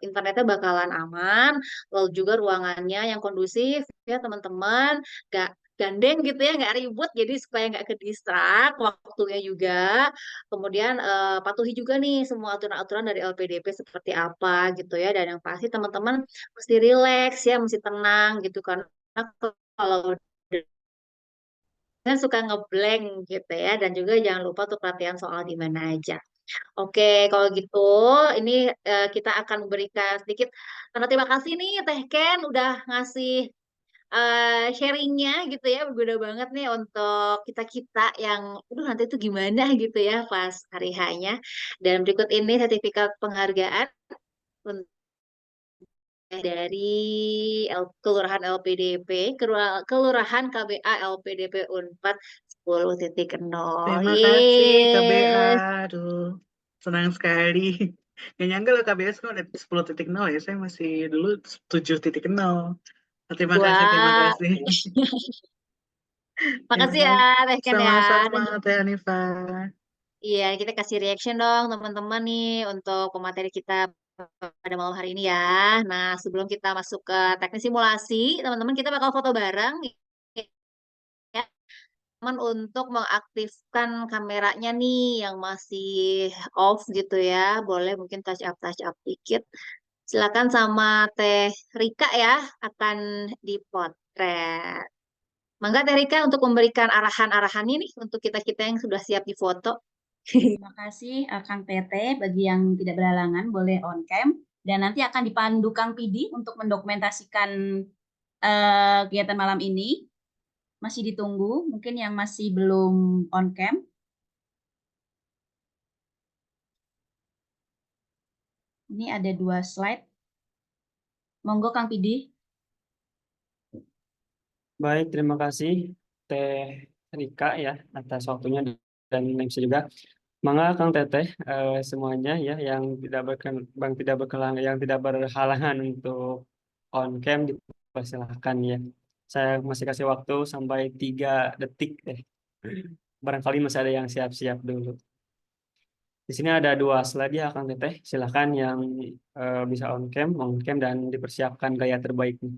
internetnya bakalan aman, lalu juga ruangannya yang kondusif ya teman-teman, gak gandeng gitu ya, nggak ribut, jadi supaya nggak ke distract waktunya juga. Kemudian patuhi juga nih semua aturan-aturan dari LPDP seperti apa gitu ya, dan yang pasti teman-teman mesti relax ya, mesti tenang gitu, karena kalau suka ngeblank gitu ya, dan juga jangan lupa untuk latihan soal di mana aja. Oke, kalau gitu ini kita akan berikan sedikit karena terima kasih nih Teh Ken udah ngasih sharingnya gitu ya, berguna banget nih untuk kita-kita yang, aduh nanti itu gimana gitu ya pas hari H-nya. Dan berikut ini sertifikat penghargaan dari Kelurahan LPDP, Kelurahan KBA LPDP Unpad 10.0. Terima kasih KBA. Yeay. Aduh, senang sekali. Gak nyangka loh KBA sekarang udah 10.0 ya. Saya masih dulu 7.0. Terima kasih, terima Wah, kasih. makasih Ya, ya Teh Ken ya. sama-sama Dan Teh Hanifa. iya, kita kasih reaction dong teman-teman nih untuk pemateri kita pada malam hari ini ya. Nah, sebelum kita masuk ke teknik simulasi, teman-teman kita bakal foto bareng ya, teman untuk mengaktifkan kameranya nih yang masih off gitu ya. Boleh mungkin touch up dikit. Silakan sama Teh Rika ya akan dipotret. Mangga Teh Rika untuk memberikan arahan-arahan ini untuk kita-kita yang sudah siap di foto. Terima kasih Kang Tete. Bagi yang tidak berhalangan boleh on cam dan nanti akan dipandu Kang Pidi untuk mendokumentasikan kegiatan malam ini. Masih ditunggu, mungkin yang masih belum on cam. Ini ada 2 slide. Monggo Kang Pidi. Baik, terima kasih Teh Rika ya atas waktunya dan bisa juga. Mangga Kang Teteh semuanya ya yang tidak berhalangan untuk on cam dipersilahkan ya. Saya masih kasih waktu sampai 3 detik deh. Barangkali masih ada yang siap-siap dulu. Di sini ada 2 slide ya Kang Teteh. Silahkan yang bisa on cam dan dipersiapkan gaya terbaiknya.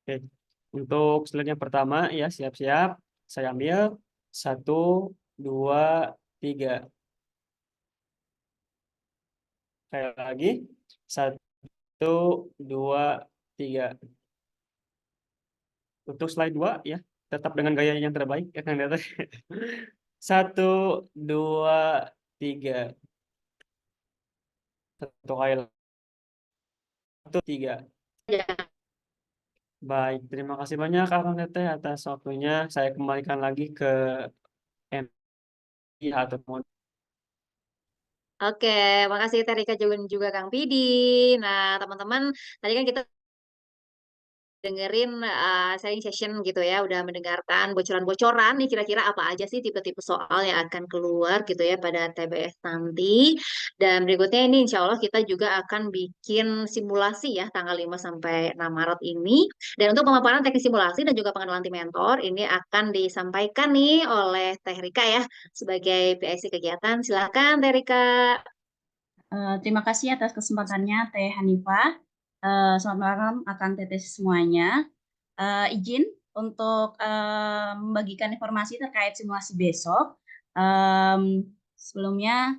Oke. Untuk slide yang pertama ya siap-siap. Saya ambil 1, 2, 3. Sekali lagi 1, 2, 3. Untuk slide 2 ya tetap dengan gaya yang terbaik ya Kang Teteh. 1, 2, 3. Satu kali lagi. 1, 3. Ya. Baik, terima kasih banyak Kang Teteh atas waktunya. Saya kembalikan lagi ke MC atau Oke, makasih Teh Rika juga Kang Pidi. Nah, teman-teman, tadi kan kita dengerin sharing session gitu ya, udah mendengarkan bocoran-bocoran nih kira-kira apa aja sih tipe-tipe soal yang akan keluar gitu ya pada TBS nanti. Dan berikutnya ini insya Allah kita juga akan bikin simulasi ya tanggal 5 sampai 6 Maret ini. Dan untuk pemaparan teknik simulasi dan juga pengenalan tim mentor ini akan disampaikan nih oleh Teh Rika ya sebagai PIC kegiatan. Silakan Teh Rika. Terima kasih atas kesempatannya Teh Hanifa. Selamat malam Akang Teteh semuanya. Izin untuk membagikan informasi terkait simulasi besok. Sebelumnya,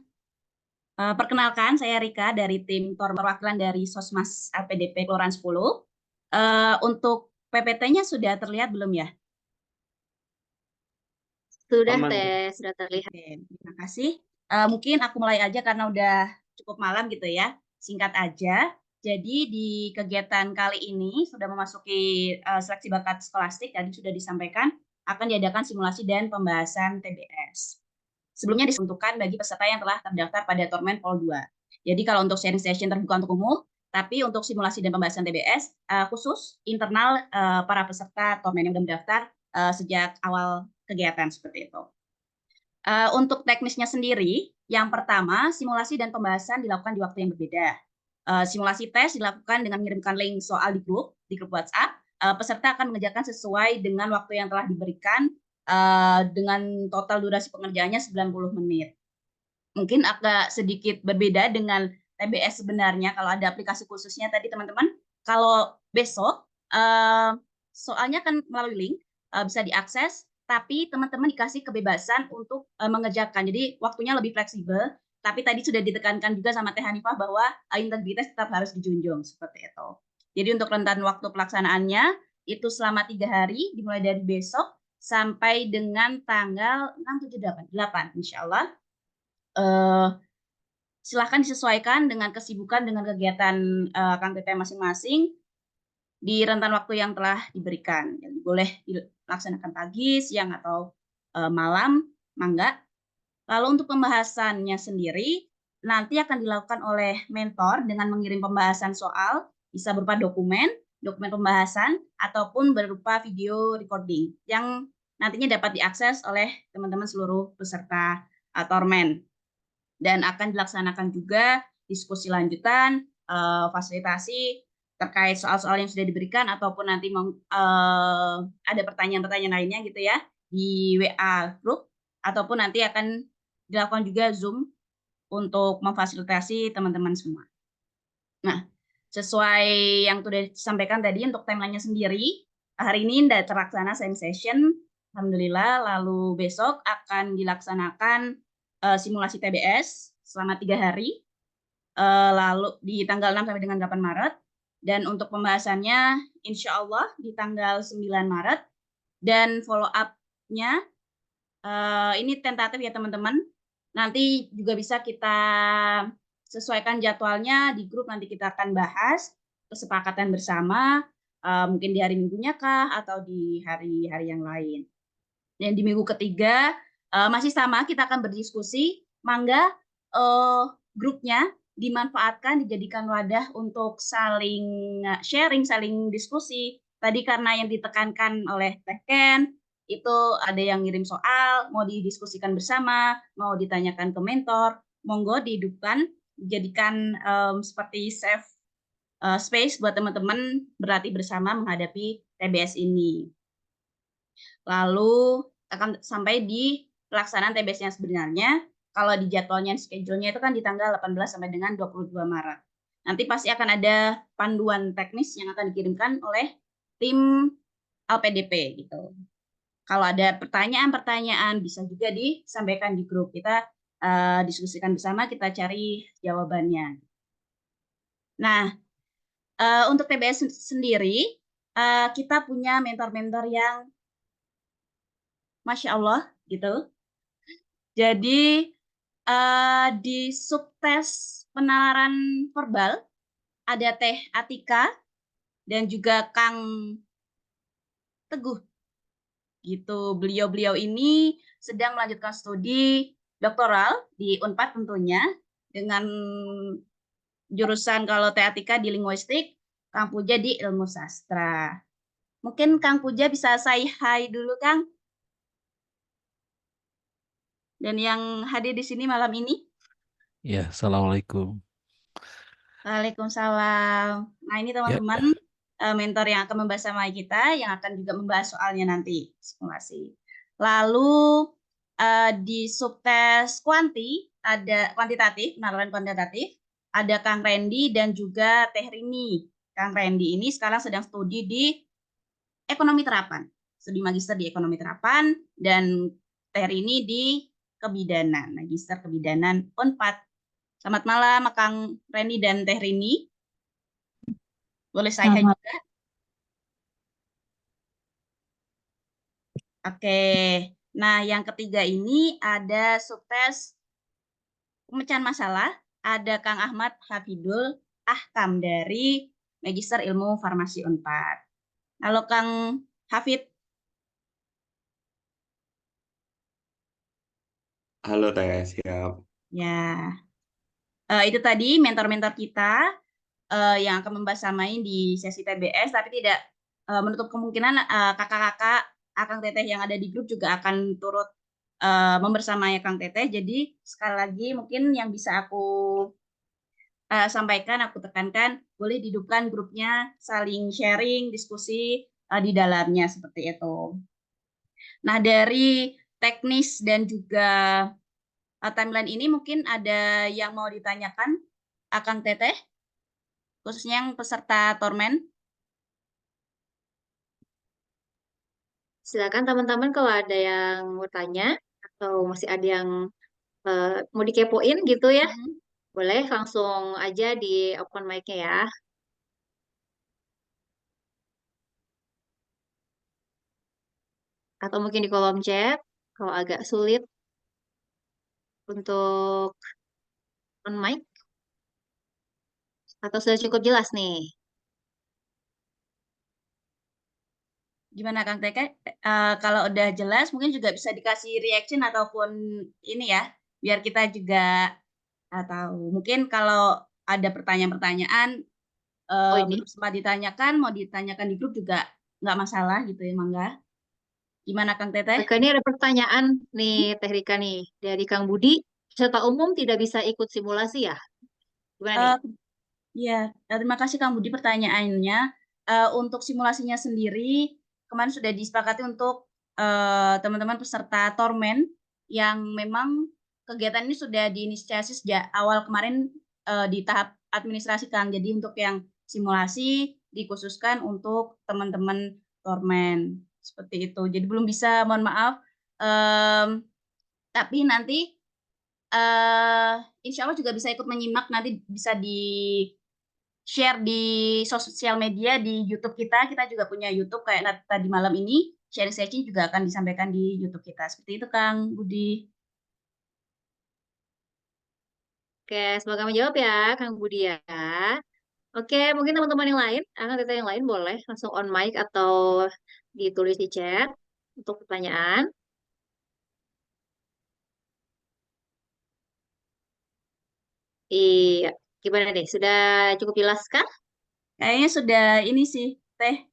perkenalkan saya Rika dari tim perwakilan dari Sosmas LPDP Kelurahan 10. Untuk PPT-nya sudah terlihat belum ya? Sudah Aman. Teh, sudah terlihat. Oke, terima kasih. Mungkin aku mulai aja karena udah cukup malam gitu ya. Singkat aja. Jadi di kegiatan kali ini sudah memasuki seleksi bakat skolastik dan sudah disampaikan akan diadakan simulasi dan pembahasan TBS. Sebelumnya disuntukkan bagi peserta yang telah terdaftar pada Tormen Pol 2. Jadi kalau untuk sharing session terbuka untuk umum, tapi untuk simulasi dan pembahasan TBS khusus internal para peserta Tormen yang sudah mendaftar sejak awal kegiatan seperti itu. Untuk teknisnya sendiri, yang pertama simulasi dan pembahasan dilakukan di waktu yang berbeda. Simulasi tes dilakukan dengan mengirimkan link soal di grup WhatsApp. Peserta akan mengerjakan sesuai dengan waktu yang telah diberikan dengan total durasi pengerjaannya 90 menit. Mungkin agak sedikit berbeda dengan TBS sebenarnya kalau ada aplikasi khususnya tadi teman-teman. Kalau besok soalnya kan melalui link bisa diakses, tapi teman-teman dikasih kebebasan untuk mengerjakan. Jadi waktunya lebih fleksibel. Tapi tadi sudah ditekankan juga sama Teh Hanifah bahwa integritas tetap harus dijunjung seperti itu. Jadi untuk rentan waktu pelaksanaannya itu selama 3 hari dimulai dari besok sampai dengan tanggal 6, 7, 8 insya Allah. Silahkan disesuaikan dengan kesibukan dengan kegiatan Kang Teteh masing-masing. di rentan waktu yang telah diberikan. Jadi boleh dilaksanakan pagi, siang, atau malam, mangga. Lalu untuk pembahasannya sendiri, nanti akan dilakukan oleh mentor dengan mengirim pembahasan soal, bisa berupa dokumen pembahasan, ataupun berupa video recording, yang nantinya dapat diakses oleh teman-teman seluruh peserta Tormen. Dan akan dilaksanakan juga diskusi lanjutan, fasilitasi terkait soal-soal yang sudah diberikan, ataupun nanti ada pertanyaan-pertanyaan lainnya gitu ya, di WA group, ataupun nanti akan dilakukan juga Zoom untuk memfasilitasi teman-teman semua. Nah, sesuai yang sudah disampaikan tadi untuk timeline-nya sendiri, hari ini sudah terlaksana sharing session, alhamdulillah. Lalu besok akan dilaksanakan simulasi TBS selama 3 hari, lalu di tanggal 6 sampai dengan 8 Maret. Dan untuk pembahasannya insya Allah di tanggal 9 Maret. Dan follow up-nya ini tentatif ya teman-teman. Nanti juga bisa kita sesuaikan jadwalnya di grup, nanti kita akan bahas kesepakatan bersama, mungkin di hari Minggunya kah, atau di hari-hari yang lain. Dan di minggu ketiga masih sama, kita akan berdiskusi, mangga grupnya dimanfaatkan, dijadikan wadah untuk saling sharing, saling diskusi. Tadi karena yang ditekankan oleh Teh Ken, itu ada yang ngirim soal, mau didiskusikan bersama, mau ditanyakan ke mentor, monggo dihidupkan, dijadikan seperti safe space buat teman-teman berlatih bersama menghadapi TBS ini. Lalu akan sampai di pelaksanaan TBS yang sebenarnya, kalau di jadwalnya, schedule-nya itu kan di tanggal 18 sampai dengan 22 Maret. Nanti pasti akan ada panduan teknis yang akan dikirimkan oleh tim LPDP gitu. Kalau ada pertanyaan-pertanyaan bisa juga disampaikan di grup. Kita diskusikan bersama, kita cari jawabannya. Nah, untuk TBS sendiri, kita punya mentor-mentor yang Masya Allah gitu. Jadi di subtes penalaran verbal ada Teh Atika dan juga Kang Teguh. Gitu. Beliau-beliau ini sedang melanjutkan studi doktoral di Unpad tentunya, dengan jurusan kalau Teh Atika di linguistik, Kang Puja di ilmu sastra. Mungkin Kang Puja bisa say hi dulu, Kang. Dan yang hadir di sini malam ini. Ya, assalamualaikum. Waalaikumsalam. Nah, ini teman-teman mentor yang akan membahas sama kita, yang akan juga membahas soalnya nanti, simulasi. Lalu di subtes ada kuantitatif, penalaran kuantitatif, ada Kang Randy dan juga Teh Rini. Kang Randy ini sekarang sedang studi di ekonomi terapan, studi magister di ekonomi terapan, dan Teh Rini di kebidanan, magister kebidanan Unpad. Selamat malam, Kang Randy dan Teh Rini. Boleh saya juga? Oke. Nah, yang ketiga ini ada subtes pemecahan masalah. Ada Kang Ahmad Hafidul Ahkam dari Magister Ilmu Farmasi Unpad. Halo Kang Hafid. Halo Teh, siap. Ya. Itu tadi mentor-mentor kita yang akan membahas-samain di sesi TBS, tapi tidak menutup kemungkinan kakak-kakak Akang Teteh yang ada di grup juga akan turut membersamai Kang Teteh. Jadi sekali lagi mungkin yang bisa aku sampaikan, aku tekankan, boleh dihidupkan grupnya, saling sharing, diskusi di dalamnya seperti itu. Nah, dari teknis dan juga timeline ini mungkin ada yang mau ditanyakan Akang Teteh, khususnya yang peserta Tormen. Silakan teman-teman kalau ada yang mau tanya atau masih ada yang mau dikepoin gitu ya, boleh langsung aja di open mic-nya ya. Atau mungkin di kolom chat kalau agak sulit untuk on mic. Atau sudah cukup jelas nih? Gimana Kang Teke? Kalau udah jelas mungkin juga bisa dikasih reaction ataupun ini ya, biar kita juga tahu. Mungkin kalau ada pertanyaan-pertanyaan Oh ini. belum sempat ditanyakan, mau ditanyakan di grup juga nggak masalah gitu ya, Mangga. Gimana Kang Teteh? Oke, ini ada pertanyaan nih Teh Rika nih dari Kang Budi. Peserta umum tidak bisa ikut simulasi ya? Gimana nih? Ya, terima kasih Kang Budi pertanyaannya. Untuk simulasinya sendiri, kemarin sudah disepakati untuk teman-teman peserta Tormen yang memang kegiatan ini sudah diinisiasi sejak awal kemarin di tahap administrasi Kang. Jadi untuk yang simulasi dikhususkan untuk teman-teman Tormen seperti itu. Jadi belum bisa, mohon maaf. Tapi nanti insya Allah juga bisa ikut menyimak, nanti bisa di-share di sosial media, di YouTube kita. Kita juga punya YouTube kayak tadi malam ini, sharing session juga akan disampaikan di YouTube kita. Seperti itu Kang Budi. Oke, semoga menjawab ya Kang Budi ya. Oke, mungkin teman-teman yang lain, yang lain boleh langsung on mic atau ditulis di chat untuk pertanyaan. Iya, gimana deh? Sudah cukup jelas kah? Kayaknya sudah ini sih, Teh.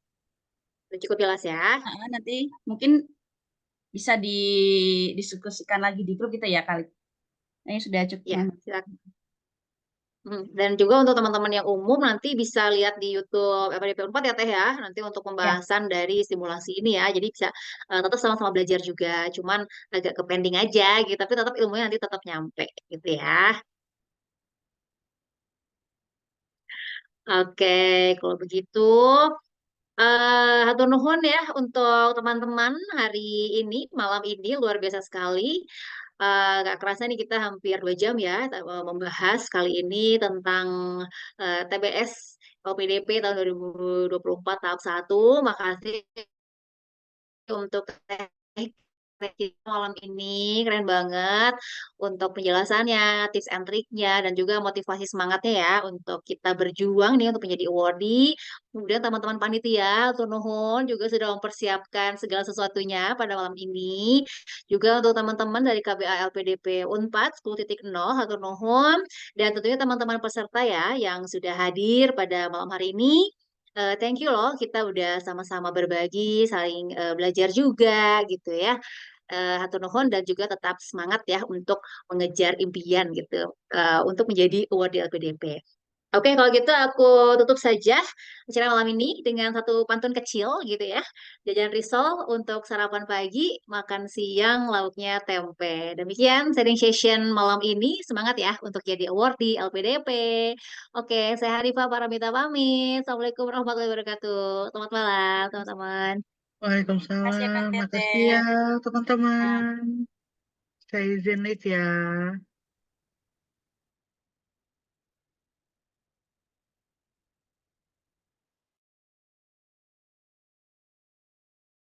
Sudah cukup jelas ya. Nanti mungkin bisa didiskusikan lagi di grup kita ya kali. Kayaknya sudah cukup. Ya, silakan. Dan juga untuk teman-teman yang umum nanti bisa lihat di YouTube FDP 4 ya Teh ya, nanti untuk pembahasan dari simulasi ini ya. Jadi bisa tetap sama-sama belajar juga, cuman agak ke pending aja gitu, tapi tetap ilmunya nanti tetap nyampe gitu ya. Oke, kalau begitu hatur nuhun ya untuk teman-teman hari ini, malam ini luar biasa sekali. Gak kerasa nih kita hampir 2 jam ya membahas kali ini tentang TBS LPDP tahun 2024 tahap 1. Makasih untuk kita malam ini, keren banget untuk penjelasannya, tips and triknya, dan juga motivasi semangatnya ya untuk kita berjuang nih untuk menjadi awardee. Kemudian teman-teman panitia, atur nuhun juga sudah mempersiapkan segala sesuatunya pada malam ini. Juga untuk teman-teman dari KBA LPDP Unpad 10.0, atur nuhun. Dan tentunya teman-teman peserta ya yang sudah hadir pada malam hari ini. Thank you loh, kita udah sama-sama berbagi, saling belajar juga gitu ya. Hatur nuhun dan juga tetap semangat ya untuk mengejar impian gitu, untuk menjadi award di LPDP. Oke, kalau gitu aku tutup saja acara malam ini dengan satu pantun kecil gitu ya. Jajan risol untuk sarapan pagi, makan siang lauknya tempe. Demikian sharing session malam ini. Semangat ya untuk jadi award di LPDP. Oke, saya Harifah Paramita pamit. Assalamualaikum warahmatullahi wabarakatuh. Selamat malam, teman-teman. Waalaikumsalam. Makasih ya teman-teman. Saya izin lihat ya.